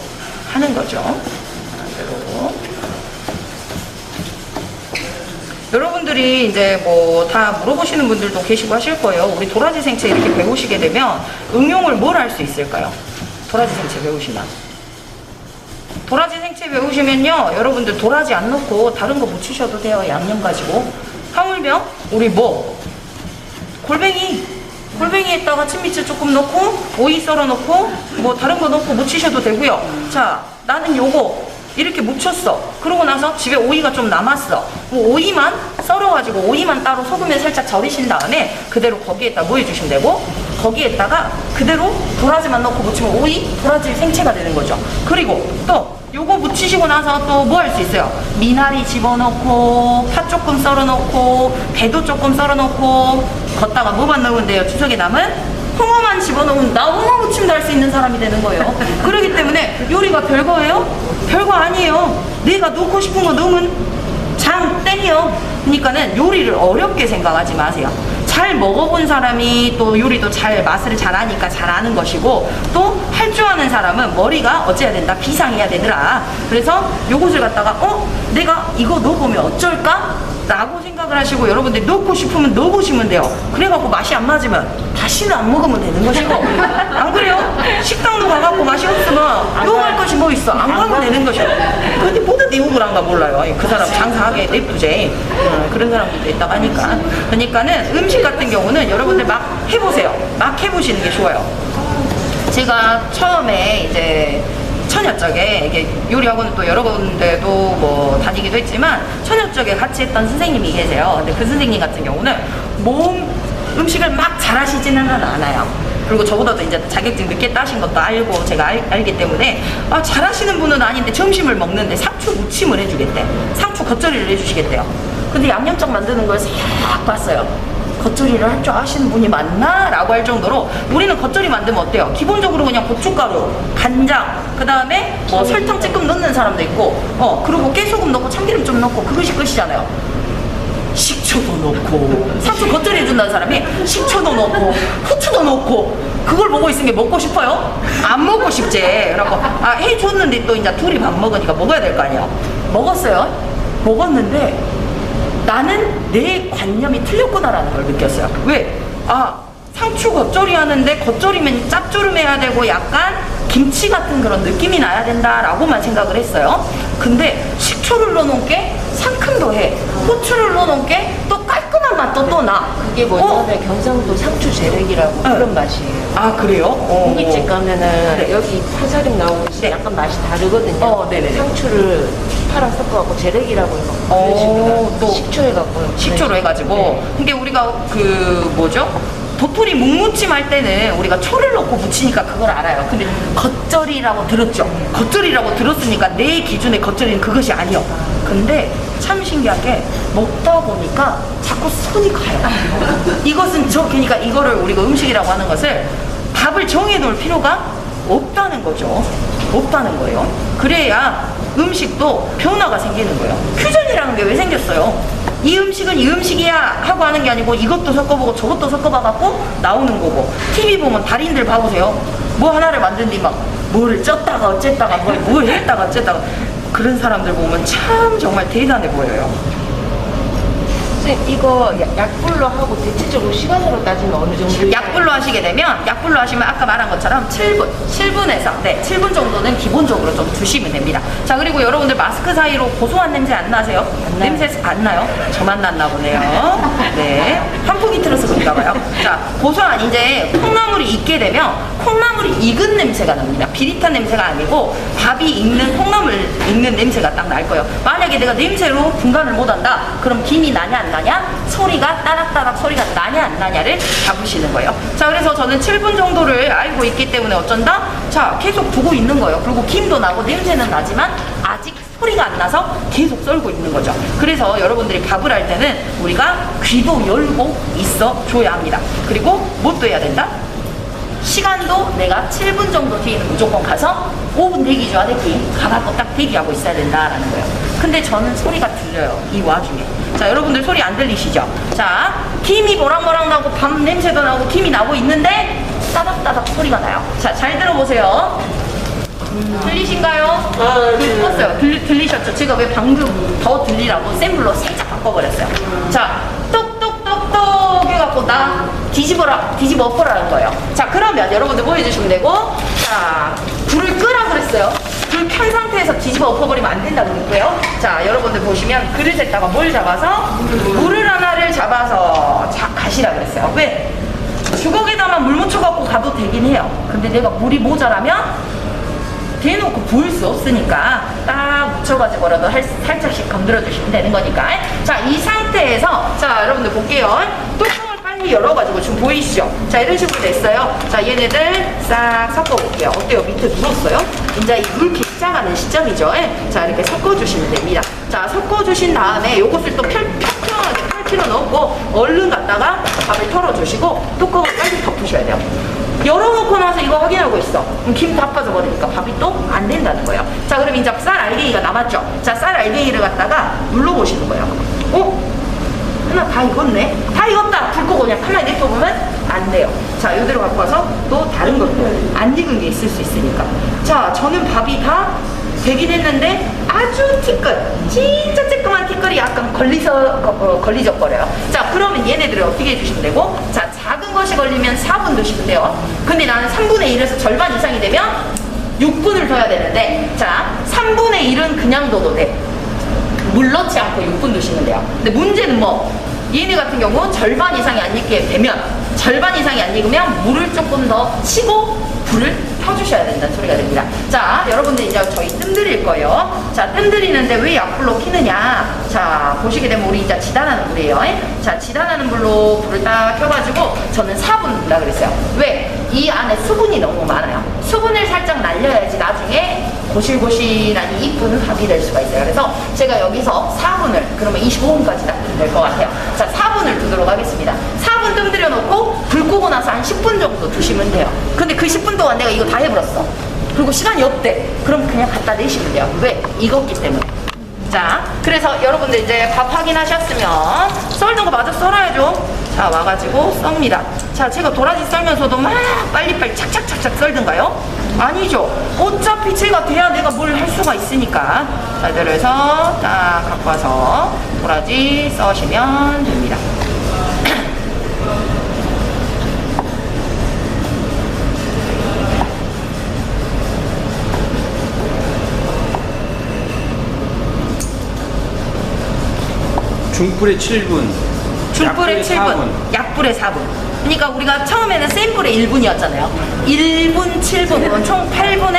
하는 거죠. 그리고 여러분들이 이제 뭐 다 물어보시는 분들도 계시고 하실 거예요. 우리 도라지 생채 이렇게 배우시게 되면 응용을 뭘 할 수 있을까요? 도라지 생채 배우시면. 도라지 생채 배우시면요, 여러분들 도라지 안 넣고 다른 거 묻히셔도 돼요. 양념 가지고. 하물며 우리 뭐 골뱅이에다가 친미채 조금 넣고 오이 썰어 넣고 뭐 다른 거 넣고 묻히셔도 되고요. 자, 나는 요거 이렇게 묻혔어. 그러고 나서 집에 오이가 좀 남았어. 뭐 오이만 썰어가지고 오이만 따로 소금에 살짝 절이신 다음에 그대로 거기에다 뭐 해주시면 되고, 거기에다가 그대로 도라지만 넣고 묻히면 오이, 도라지 생채가 되는 거죠. 그리고 또 요거 묻히시고 나서 또 뭐 할 수 있어요? 미나리 집어넣고 파 조금 썰어넣고 배도 조금 썰어넣고 걷다가 뭐만 넣으면 돼요? 추석에 남은 홍어만 집어넣으면 나 홍어 무침도 할 수 있는 사람이 되는 거예요. 그렇기 때문에 요리가 별거예요? 별거 아니에요. 내가 넣고 싶은 거 넣으면 장 땡이요. 그러니까는 요리를 어렵게 생각하지 마세요. 잘 먹어본 사람이 또 요리도 맛을 잘 아니까 잘 아는 것이고, 또 할 줄 아는 사람은 머리가 어째야 된다? 비상해야 되더라. 그래서 요것을 갖다가 내가 이거 넣어보면 어쩔까? 라고 생각을 하시고 여러분들 넣고 싶으면 넣어보시면 돼요. 그래갖고 맛이 안 맞으면 다시는 안 먹으면 되는 것이고, 안 그래요? 식당도 가갖고 맛이 없으면 요할 것이 뭐 있어? 안 가면 되는 것이고. 근데 뭐든 내 욕을 한가 몰라요. 그 사람 장사하게 냅두제. 그런 사람들도 있다고 하니까. 그러니까는 음식 같은 경우는 여러분들 막 해보세요. 막 해보시는 게 좋아요. 제가 처음에 이제 처녀적에 이게 요리학원은 또 여러 군데도 뭐 다니기도 했지만 처녀적에 같이 했던 선생님이 계세요. 근데 그 선생님 같은 경우는 음식을 막 잘하시지는 않아요. 그리고 저보다도 이제 자격증 늦게 따신 것도 알고 제가 알기 때문에 잘하시는 분은 아닌데 점심을 먹는데 상추 무침을 해주겠대. 상추 겉절이를 해주시겠대요. 근데 양념장 만드는 걸 싹 봤어요. 겉절이를 할 줄 아시는 분이 많나? 라고 할 정도로 우리는 겉절이 만들면 어때요? 기본적으로 그냥 고춧가루, 간장, 그 다음에 뭐 설탕 조금 넣는 사람도 있고 그리고 깨소금 넣고 참기름 좀 넣고 그것이 끝이잖아요. 식초도 넣고 상추 겉절이 해준다는 사람이 식초도 넣고 후추도 넣고 그걸 보고 있으면 먹고 싶어요? 안 먹고 싶지. 그래갖고 해줬는데 또 이제 둘이 밥 먹으니까 먹어야 될 거 아니에요. 먹었어요. 먹었는데 나는 내 관념이 틀렸구나라는 걸 느꼈어요. 왜? 상추 겉절이 하는데 겉절이면 짭조름해야 되고 약간 김치 같은 그런 느낌이 나야 된다라고만 생각을 했어요. 근데 식초를 넣어놓은 게 상큼도 해. 후추를 넣어놓은 게 또 깔끔한 맛도 또 나. 그게 뭐냐면 경상도 상추 재래기라고 그런 맛이에요. 그래요? 고깃집 가면은 네. 여기 파사림 나오듯이 네. 약간 맛이 다르거든요. 네네네. 상추를 파랑 섞어갖고 재래기라고 해요. 또 식초 해갖고요. 식초로 해가지고. 네. 근데 우리가 도토리 묵무침 할 때는 우리가 초를 넣고 무치니까 그걸 알아요. 근데 겉절이라고 들었죠. 겉절이라고 들었으니까 내 기준의 겉절이는 그것이 아니요. 근데 참 신기한 게 먹다 보니까 자꾸 손이 가요. 이것은 그러니까 이거를 우리가 음식이라고 하는 것을 밥을 정해놓을 필요가 없다는 거죠. 없다는 거예요. 그래야 음식도 변화가 생기는 거예요. 퓨전이라는 게 왜 생겼어요? 이 음식은 이 음식이야 하고 하는 게 아니고 이것도 섞어보고 저것도 섞어봐갖고 나오는 거고. TV 보면 달인들 봐보세요. 뭐 하나를 만든 뒤 막 뭐를 쪘다가 어쨌다가 뭘 했다가 어쨌다가 그런 사람들 보면 참 정말 대단해 보여요. 선생님 이거 약불로 하고 대체적으로 시간으로 따지면 어느 정도? 약불로 하시게 되면 약불로 하시면 아까 말한 것처럼 7분에서 7분 정도는 기본적으로 좀 두시면 됩니다. 자, 그리고 여러분들 마스크 사이로 고소한 냄새 안 나세요? 안 나요. 냄새 안 나요? 저만 났나 보네요. 네, 환풍기 틀어서 그런가 봐요. 자, 고소한 이제 콩나물이 익게 되면 콩나물이 익은 냄새가 납니다. 비릿한 냄새가 아니고 밥이 익는 콩나물 익는 냄새가 딱 날 거예요. 만약에 내가 냄새로 분간을 못한다, 그럼 김이 나냐 안 나냐, 소리가 따닥따닥 소리가 나냐 안 나냐를 잡으시는 거예요. 자, 그래서 저는 7분 정도를 알고 있기 때문에 어쩐다? 자, 계속 두고 있는 거예요. 그리고 김도 나고 냄새는 나지만 아직 소리가 안 나서 계속 썰고 있는 거죠. 그래서 여러분들이 밥을 할 때는 우리가 귀도 열고 있어 줘야 합니다. 그리고 뭣도 해야 된다? 시간도 내가 7분 정도 뒤에는 무조건 가서 5분 대기 중 안에 가갖고 딱 대기하고 있어야 된다라는 거예요. 근데 저는 소리가 들려요, 이 와중에. 자, 여러분들 소리 안 들리시죠? 자, 김이 모락모락 나고 밥 냄새도 나고 김이 나고 있는데 따닥따닥 소리가 나요. 자, 잘 들어보세요. 들리신가요? 껐어요. 들리셨죠? 제가 왜 방금 더 들리라고 샘플로 살짝 바꿔버렸어요. 자, 똑똑똑똑 해갖고 나 뒤집어 엎어라는 거예요. 자, 그러면 여러분들 뭐 해주시면 되고, 자, 불을 끄라 그랬어요. 불 켠 상태에서 뒤집어 엎어버리면 안 된다고 그랬고요. 자, 여러분들 보시면 그릇에다가 뭘 잡아서 물을 하나를 잡아서 가시라 그랬어요. 왜? 주걱에다만 물 묻혀갖고 가도 되긴 해요. 근데 내가 물이 모자라면 대놓고 부을 수 없으니까 딱 묻혀가지고라도 살짝씩 건드려 주시면 되는 거니까. 자, 이 상태에서 자, 여러분들 볼게요. 뚜껑을 빨리 열어가지고 지금 보이시죠? 자, 이런 식으로 됐어요. 자, 얘네들 싹 섞어볼게요. 어때요? 밑에 눌었어요? 이제 이 물기 시작하는 시점이죠. 자, 이렇게 섞어주시면 됩니다. 자, 섞어주신 다음에 요것을 또 평평하게 펼 필요는 없고 얼른 갖다가 밥을 털어주시고 뚜껑을 빨리 덮으셔야 돼요. 열어놓고 나서 이거 확인하고 있어. 그럼 김 다 빠져버리니까 밥이 또 안 된다는 거예요. 자, 그럼 이제 쌀 알갱이가 남았죠. 자, 쌀 알갱이를 갖다가 눌러보시는 거예요. 하나 다 익었네. 다 익었다. 불 끄고 그냥 가만히 냅둬보면 안 돼요. 자, 이대로 갖고 와서 또 다른 것도 안 익은 게 있을 수 있으니까. 자, 저는 밥이 다 되긴 했는데 아주 티끌, 진짜 쬐끄만 티끌이 약간 걸리적거려요. 자, 그러면 얘네들을 어떻게 해주시면 되고, 자, 작은 것이 걸리면 4분 두시면 돼요. 근데 나는 3분의 1에서 절반 이상이 되면 6분을 둬야 되는데, 자, 3분의 1은 그냥 둬도 돼. 물 넣지 않고 6분 두시면 돼요. 근데 문제는 얘네 같은 경우 절반 이상이 안 익게 되면, 절반 이상이 안 익으면 물을 조금 더 치고 불을 펴주셔야 된다는 소리가 됩니다. 자, 여러분들 이제 저희 뜸 들일 거예요. 자, 뜸 들이는데 왜 약불로 켜느냐? 자, 보시게 되면 우리 이제 지단하는 불이에요. 자, 지단하는 불로 불을 딱 켜가지고 저는 4분 둔다 그랬어요. 왜? 이 안에 수분이 너무 많아요. 수분을 살짝 날려야지 나중에 고실고실한 이쁜 밥이 될 수가 있어요. 그래서 제가 여기서 4분을, 그러면 25분까지 닦으면 될 것 같아요. 자, 4분을 두도록 하겠습니다. 4분 뜸 들여놓고 불 끄고 나서 한 10분 정도 두시면 돼요. 근데 그 10분 동안 내가 이거 다 해버렸어. 그리고 시간이 없대. 그럼 그냥 갖다 내시면 돼요. 왜? 익었기 때문에. 자, 그래서 여러분들 이제 밥 확인하셨으면 썰는 거 마저 썰어야죠. 자, 와가지고 썹니다. 자, 제가 도라지 썰면서도 막 빨리빨리 착착착착 썰든가요? 아니죠. 어차피 제가 돼야 내가 뭘 할 수가 있으니까. 자, 그래서 딱 갖고 와서 도라지 써시면 됩니다. 중불에 7분. 중불에 7분, 약불에 4분. 그러니까 우리가 처음에는 센 불에 1분이었잖아요. 1분, 7분, 그럼 총 8분에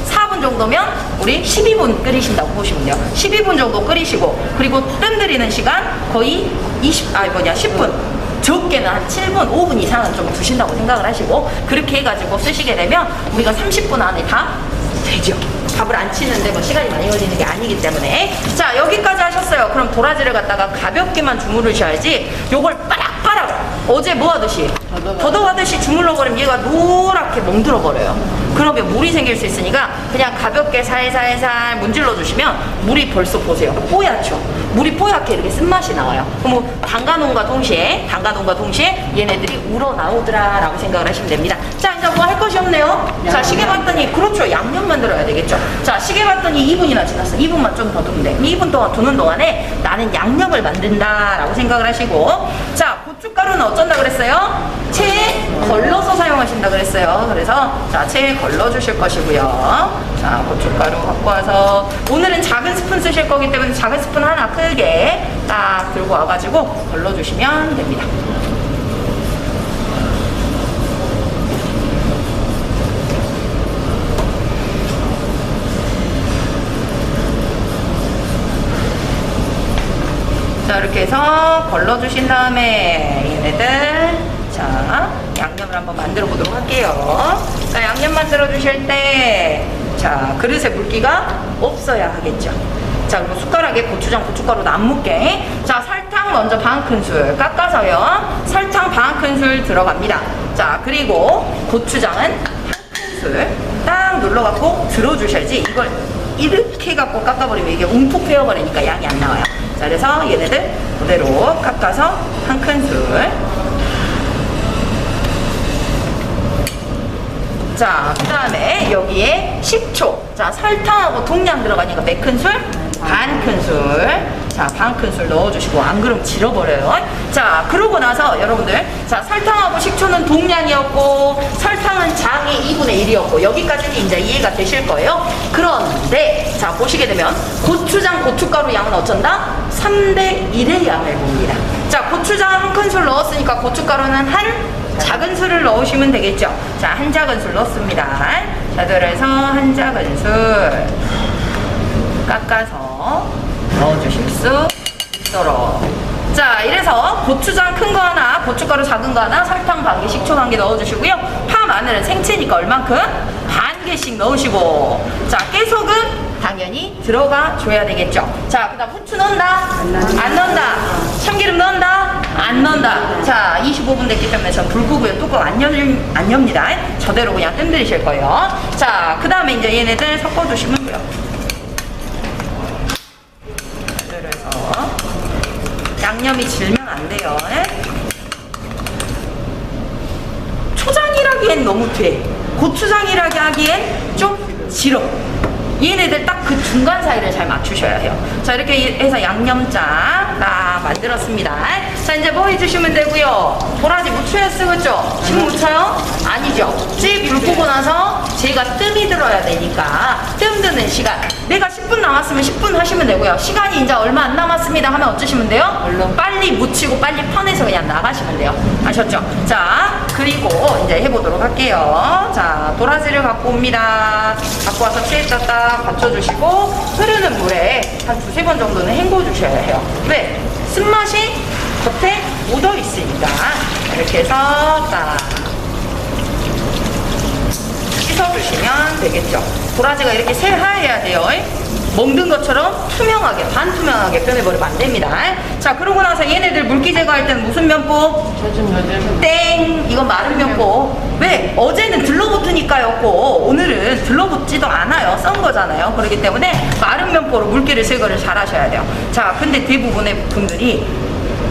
4분 정도면 우리 12분 끓이신다고 보시면 돼요. 12분 정도 끓이시고, 그리고 뜸 들이는 시간 거의 10분. 적게는 한 7분, 5분 이상은 좀 두신다고 생각을 하시고, 그렇게 해가지고 쓰시게 되면 우리가 30분 안에 다 되죠. 밥을 안 치는데 뭐 시간이 많이 걸리는 게 아니기 때문에. 자, 여기까지 하셨어요. 그럼 도라지를 갖다가 가볍게만 주무르셔야지 요걸 빠락빠락 어제 뭐 하듯이 더덕하듯이 주물러 버리면 얘가 노랗게 멍들어 버려요. 그러면 물이 생길 수 있으니까 그냥 가볍게 살살살 문질러 주시면 물이 벌써 보세요, 뽀얗죠. 물이 뽀얗게 이렇게 쓴맛이 나와요. 그럼 뭐 담가놓은과 동시에 얘네들이 우러나오더라 라고 생각을 하시면 됩니다. 자, 이제 뭐 할 것이 없네요. 자, 시계 봤더니, 그렇죠, 양념 만들어야 되겠죠. 자, 시계 봤더니 2분이나 지났어. 2분만 좀 더 두면 돼. 2분 동안 두는 동안에 나는 양념을 만든다 라고 생각을 하시고, 자, 고춧가루는 어쩐다 그랬어요? 체에 걸러서 사용하신다 그랬어요. 그래서 자, 체에 걸러 주실 것이고요. 자, 고춧가루 갖고 와서 오늘은 작은 스푼 쓰실 거기 때문에 작은 스푼 하나 크게 딱 들고 와가지고 걸러 주시면 됩니다. 자, 이렇게 해서 걸러주신 다음에 얘네들, 자, 양념을 한번 만들어 보도록 할게요. 자, 양념 만들어 주실 때, 자, 그릇에 물기가 없어야 하겠죠. 자, 그리고 숟가락에 고추장, 고춧가루도 안 묻게. 자, 설탕 먼저 반 큰술 깎아서요. 설탕 반 큰술 들어갑니다. 자, 그리고 고추장은 한 큰술 딱 눌러갖고 들어주셔야지. 이걸 이렇게 갖고 깎아버리면 이게 움푹 패여버리니까 양이 안 나와요. 자, 그래서 얘네들 그대로 깎아서 한 큰술. 자, 그 다음에 여기에 식초. 자, 설탕하고 동량 들어가니까 몇 큰술? 반 큰술. 자, 반 큰술 넣어주시고, 안 그러면 질어버려요. 자, 그러고 나서 여러분들, 자, 설탕하고 식초는 동량이었고, 설탕은 장의 2분의 1이었고, 여기까지는 이제 이해가 되실 거예요. 그런데, 자, 보시게 되면, 고추장, 고춧가루 양은 어쩐다? 3대 1의 양을 봅니다. 자, 고추장 한 큰술 넣었으니까 고춧가루는 한 작은 술을 넣으시면 되겠죠. 자, 한 작은 술 넣습니다. 자, 그래서 한 작은 술 깎아서 넣어주실 수 있도록. 자, 이래서 고추장 큰 거 하나, 고춧가루 작은 거 하나, 설탕 반 개, 식초 반 개 넣어주시고요. 파, 마늘은 생채니까 얼만큼? 반 개씩 넣으시고. 자, 깨소금 당연히 들어가 줘야 되겠죠. 자, 그 다음 후추 넣는다? 안 넣는다? 참기름 넣는다? 안 넣는다? 자, 25분 됐기 때문에 전 불 끄고요. 뚜껑 안 엽니다. 저대로 그냥 뜸 들이실 거예요. 자, 그 다음에 이제 얘네들 섞어주시면 돼요. 그래서 양념이 질면 안 돼요. 초장이라기엔 너무 돼. 고추장이라기 하기엔 좀 질어. 얘네들 딱 그 중간 사이를 잘 맞추셔야 해요. 자, 이렇게 해서 양념장 딱 만들었습니다. 자, 이제 뭐 해주시면 되고요. 도라지 무쳐야 쓰겠죠? 지금 무쳐요? 아니죠. 불 끄고 나서 제가 뜸이 들어야 되니까 뜸 드는 시간. 내가 10분 남았으면 10분 하시면 되고요. 시간이 이제 얼마 안 남았습니다 하면 어쩌시면 돼요? 물론 빨리 무치고 빨리 퍼내서 그냥 나가시면 돼요. 아셨죠? 자, 그리고 이제 해보도록 할게요. 자, 도라지를 갖고 옵니다. 갖고 와서 체에다 딱 받쳐주시고 흐르는 물에 한 두세 번 정도는 헹궈주셔야 해요. 왜? 쓴맛이 겉에 묻어 있으니까. 이렇게 해서 딱 씻어주시면 되겠죠. 도라지가 이렇게 새하얘야 돼요. 먹는 것처럼 투명하게, 반투명하게 변해버리면 안 됩니다. 자, 그러고 나서 얘네들 물기 제거할 때는 무슨 면보? 땡! 이건 마른 면보. 왜? 어제는 들러붙으니까였고 오늘은 들러붙지도 않아요. 썬 거잖아요. 그렇기 때문에 마른 면보로 물기를 제거를 잘 하셔야 돼요. 자, 근데 대부분의 분들이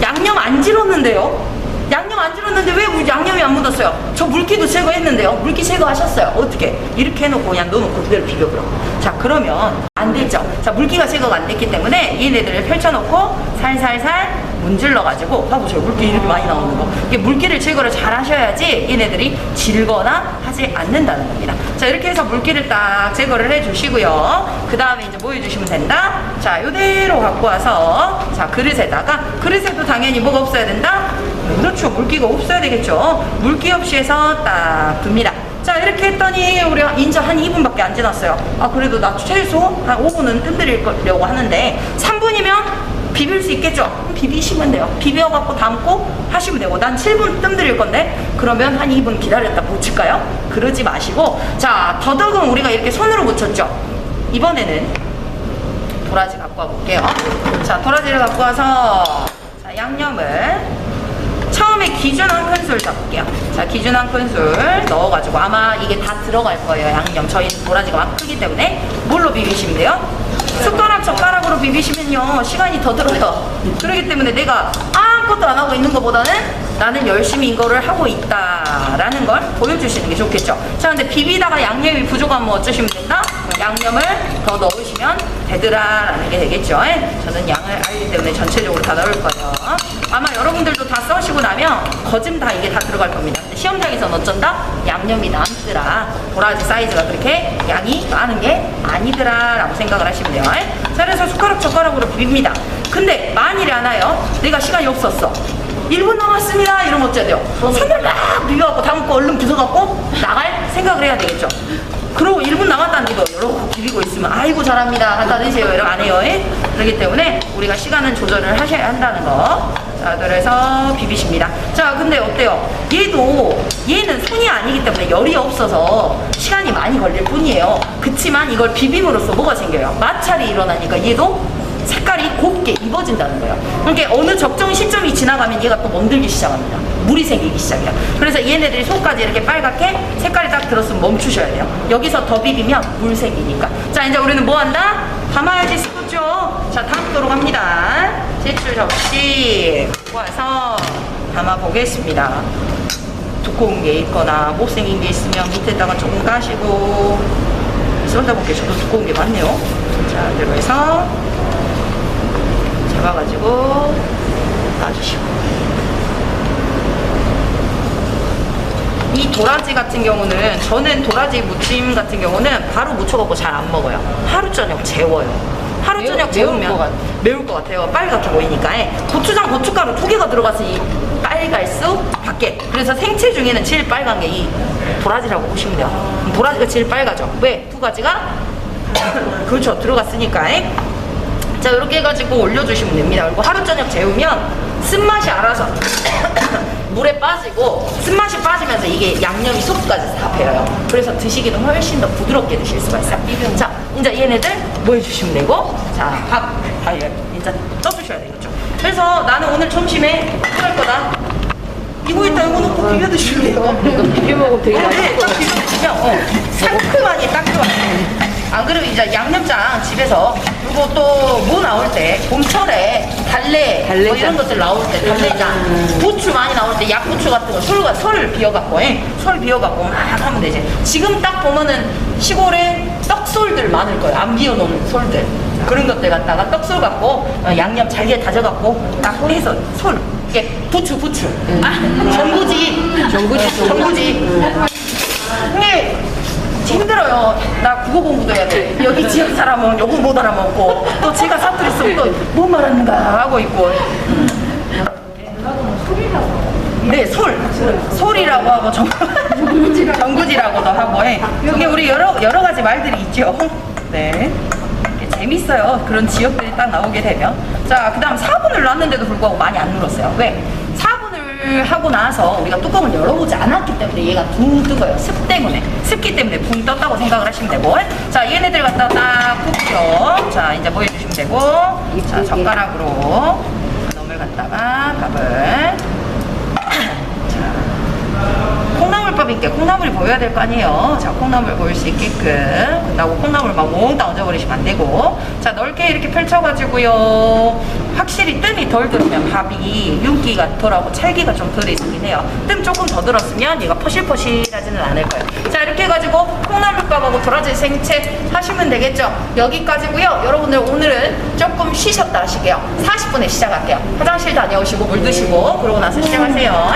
양념 안 질었는데요? 양념 안 질었는데 왜 양념이 안 묻었어요? 저 물기도 제거했는데요. 물기 제거하셨어요. 어떻게? 이렇게 해놓고 그냥 넣어놓고 그대로 비벼 그럼. 자, 그러면 안 되죠. 자, 물기가 제거가 안 됐기 때문에 얘네들을 펼쳐놓고 살살살 문질러가지고 봐보세요. 물기 이렇게 많이 나오는 거. 이게 물기를 제거를 잘 하셔야지 얘네들이 질거나 하지 않는다는 겁니다. 자, 이렇게 해서 물기를 딱 제거를 해주시고요. 그 다음에 이제 뭐 해주시면 된다? 자, 요대로 갖고 와서 자, 그릇에다가 그릇에도 당연히 뭐가 없어야 된다? 그렇죠. 물기가 없어야 되겠죠. 물기 없이 해서 딱 둡니다. 자, 이렇게 했더니 우리 인자 한 2분밖에 안 지났어요. 아, 그래도 나 최소 한 5분은 뜸들이려고 하는데 3분이면 비빌 수 있겠죠? 비비시면 돼요. 비벼갖고 담고 하시면 되고 난 7분 뜸들일 건데 그러면 한 2분 기다렸다 묻힐까요? 그러지 마시고 자, 더덕은 우리가 이렇게 손으로 묻혔죠? 이번에는 도라지 갖고 와볼게요. 자, 도라지를 갖고 와서 자, 양념을 처음에 기준 한 큰술 잡을게요. 자, 기준 한 큰술 넣어가지고 아마 이게 다 들어갈 거예요. 양념. 저희는 도라지가 막 크기 때문에 뭘로 비비시면 돼요? 숟가락, 젓가락으로 비비시면요 시간이 더 들어요. 그렇기 때문에 내가 아무것도 안 하고 있는 것보다는 나는 열심히 이거를 하고 있다라는 걸 보여주시는 게 좋겠죠. 자, 근데 비비다가 양념이 부족하면 어쩌시면 된다? 양념을 더 넣으시면 되더라라는 게 되겠죠. 저는 양을 알기 때문에 전체적으로 다 넣을 거예요. 아마 여러분들도 다 써시고 나면 거짐 다 이게 다 들어갈 겁니다. 근데 시험장에서는 어쩐다? 양념이 남더라. 도라지 사이즈가 그렇게 양이 많은 게 아니더라 라고 생각을 하시면 돼요. 자, 그래서 숟가락 젓가락으로 비빕니다. 근데 만일에 하나요? 내가 시간이 없었어. 1분 남았습니다. 이러면 어째야 돼요? 손을 막 비벼갖고 담고 얼른 부숴갖고 나갈 생각을 해야 되겠죠. 그러고 1분 남았다는데도 여러 비비고 있으면 아이고 잘합니다. 갖다 드세요. 이러면 안 해요. 그렇기 때문에 우리가 시간은 조절을 하셔야 한다는 거. 자, 그래서 비비십니다. 자, 근데 어때요? 얘는 손이 아니기 때문에 열이 없어서 시간이 많이 걸릴 뿐이에요. 그치만 이걸 비빔으로써 뭐가 생겨요? 마찰이 일어나니까 얘도 색깔이 곱게 입어진다는 거예요. 그러니까 어느 적정 시점이 지나가면 얘가 또 멍들기 시작합니다. 물이 생기기 시작해요. 그래서 얘네들이 속까지 이렇게 빨갛게 색깔이 딱 들었으면 멈추셔야 돼요. 여기서 더 비비면 물 생기니까. 자, 이제 우리는 뭐 한다? 담아야지 스포죠. 자, 담도록 합니다. 제출 접시 모아서 담아 보겠습니다. 두꺼운 게 있거나 못생긴 게 있으면 밑에다가 조금 까시고 썰다 볼게요. 저도 두꺼운 게 많네요. 자, 들어가서 잡아가지고 놔주시고 이 도라지 같은 경우는 저는 도라지 무침 같은 경우는 바로 무쳐갖고 잘 안 먹어요. 하루 저녁 재워요. 하루 저녁 재우면 매울 것 같아요. 빨갛게 보이니까. 고추장, 고춧가루 2개가 들어가서 이 빨갈수 밖에. 그래서 생채 중에는 제일 빨간 게 이 도라지라고 보시면 돼요. 도라지가 제일 빨가죠. 왜? 2가지가 그렇죠. 들어갔으니까. 자, 이렇게 해가지고 올려주시면 됩니다. 그리고 하루 저녁 재우면 쓴맛이 알아서 물에 빠지고 쓴맛이 빠지면서 이게 양념이 속까지 다 배어요. 그래서 드시기는 훨씬 더 부드럽게 드실 수가 있어요. 자, 이제 얘네들 뭐 해주시면 되고, 자, 밥 이제 떠주셔야 되겠죠. 그래서 나는 오늘 점심에 할 거다. 이거 있다, 이거 넣고 비벼 드시면 돼요. 이거 비벼 먹으면 되게 맛있을 것 딱 같아. 비벼 드시면 상큼하니 딱 좋아요. 안 그러면 이제 양념장 집에서 그리고 또 뭐 나올 때 봄철에 달래 뭐 이런 것들 나올 때 달래장 고추 많이 나올 때 약고추 같은 거 솔 비워갖고 솔 비워갖고 막 하면 되지. 지금 딱 보면은 시골에 떡솔들 많을 거예요. 안 비워놓은 솔들 그런 것들 갖다가 떡솔 갖고 양념 잘게 다져갖고 딱 해서 솔 이게 부추 전구지 근데 힘들어요. 나 국어 공부도 해야 돼. 여기 지역 사람은 요거 못 알아먹고 또 제가 사투리 쓰면 또 뭐 말하는가 하고 있고. 네, 솔이라고 하고 정구지라고도 하고. 이게 우리 여러 가지 말들이 있죠. 네. 재밌어요. 그런 지역들이 딱 나오게 되면. 자, 그 다음 4분을 놨는데도 불구하고 많이 안 눌었어요. 왜? 4분을 하고 나서 우리가 뚜껑을 열어보지 않았기 때문에 얘가 붕 뜨고요. 습기 때문에 붕 떴다고 생각을 하시면 되고. 자, 얘네들 갖다 딱 붓죠. 자, 이제 뭐 해주시면 되고. 자, 젓가락으로 놈을 갖다가 밥을. 콩나물밥인게 콩나물이 보여야 될 거 아니에요. 자, 콩나물 보일 수 있게끔. 그렇다고 콩나물 막 몽땅 얹어버리시면 안 되고. 자, 넓게 이렇게 펼쳐가지고요. 확실히 뜸이 덜 들으면 밥이 윤기가 덜하고 찰기가 좀 덜 있긴 해요. 뜸 조금 더 들었으면 얘가 포실포실하지는 않을 거예요. 자, 이렇게 해가지고 콩나물밥하고 도라지 생채 하시면 되겠죠. 여기까지고요. 여러분들 오늘은 조금 쉬셨다 하시게요. 40분에 시작할게요. 화장실 다녀오시고 물 드시고 그러고 나서 시작하세요.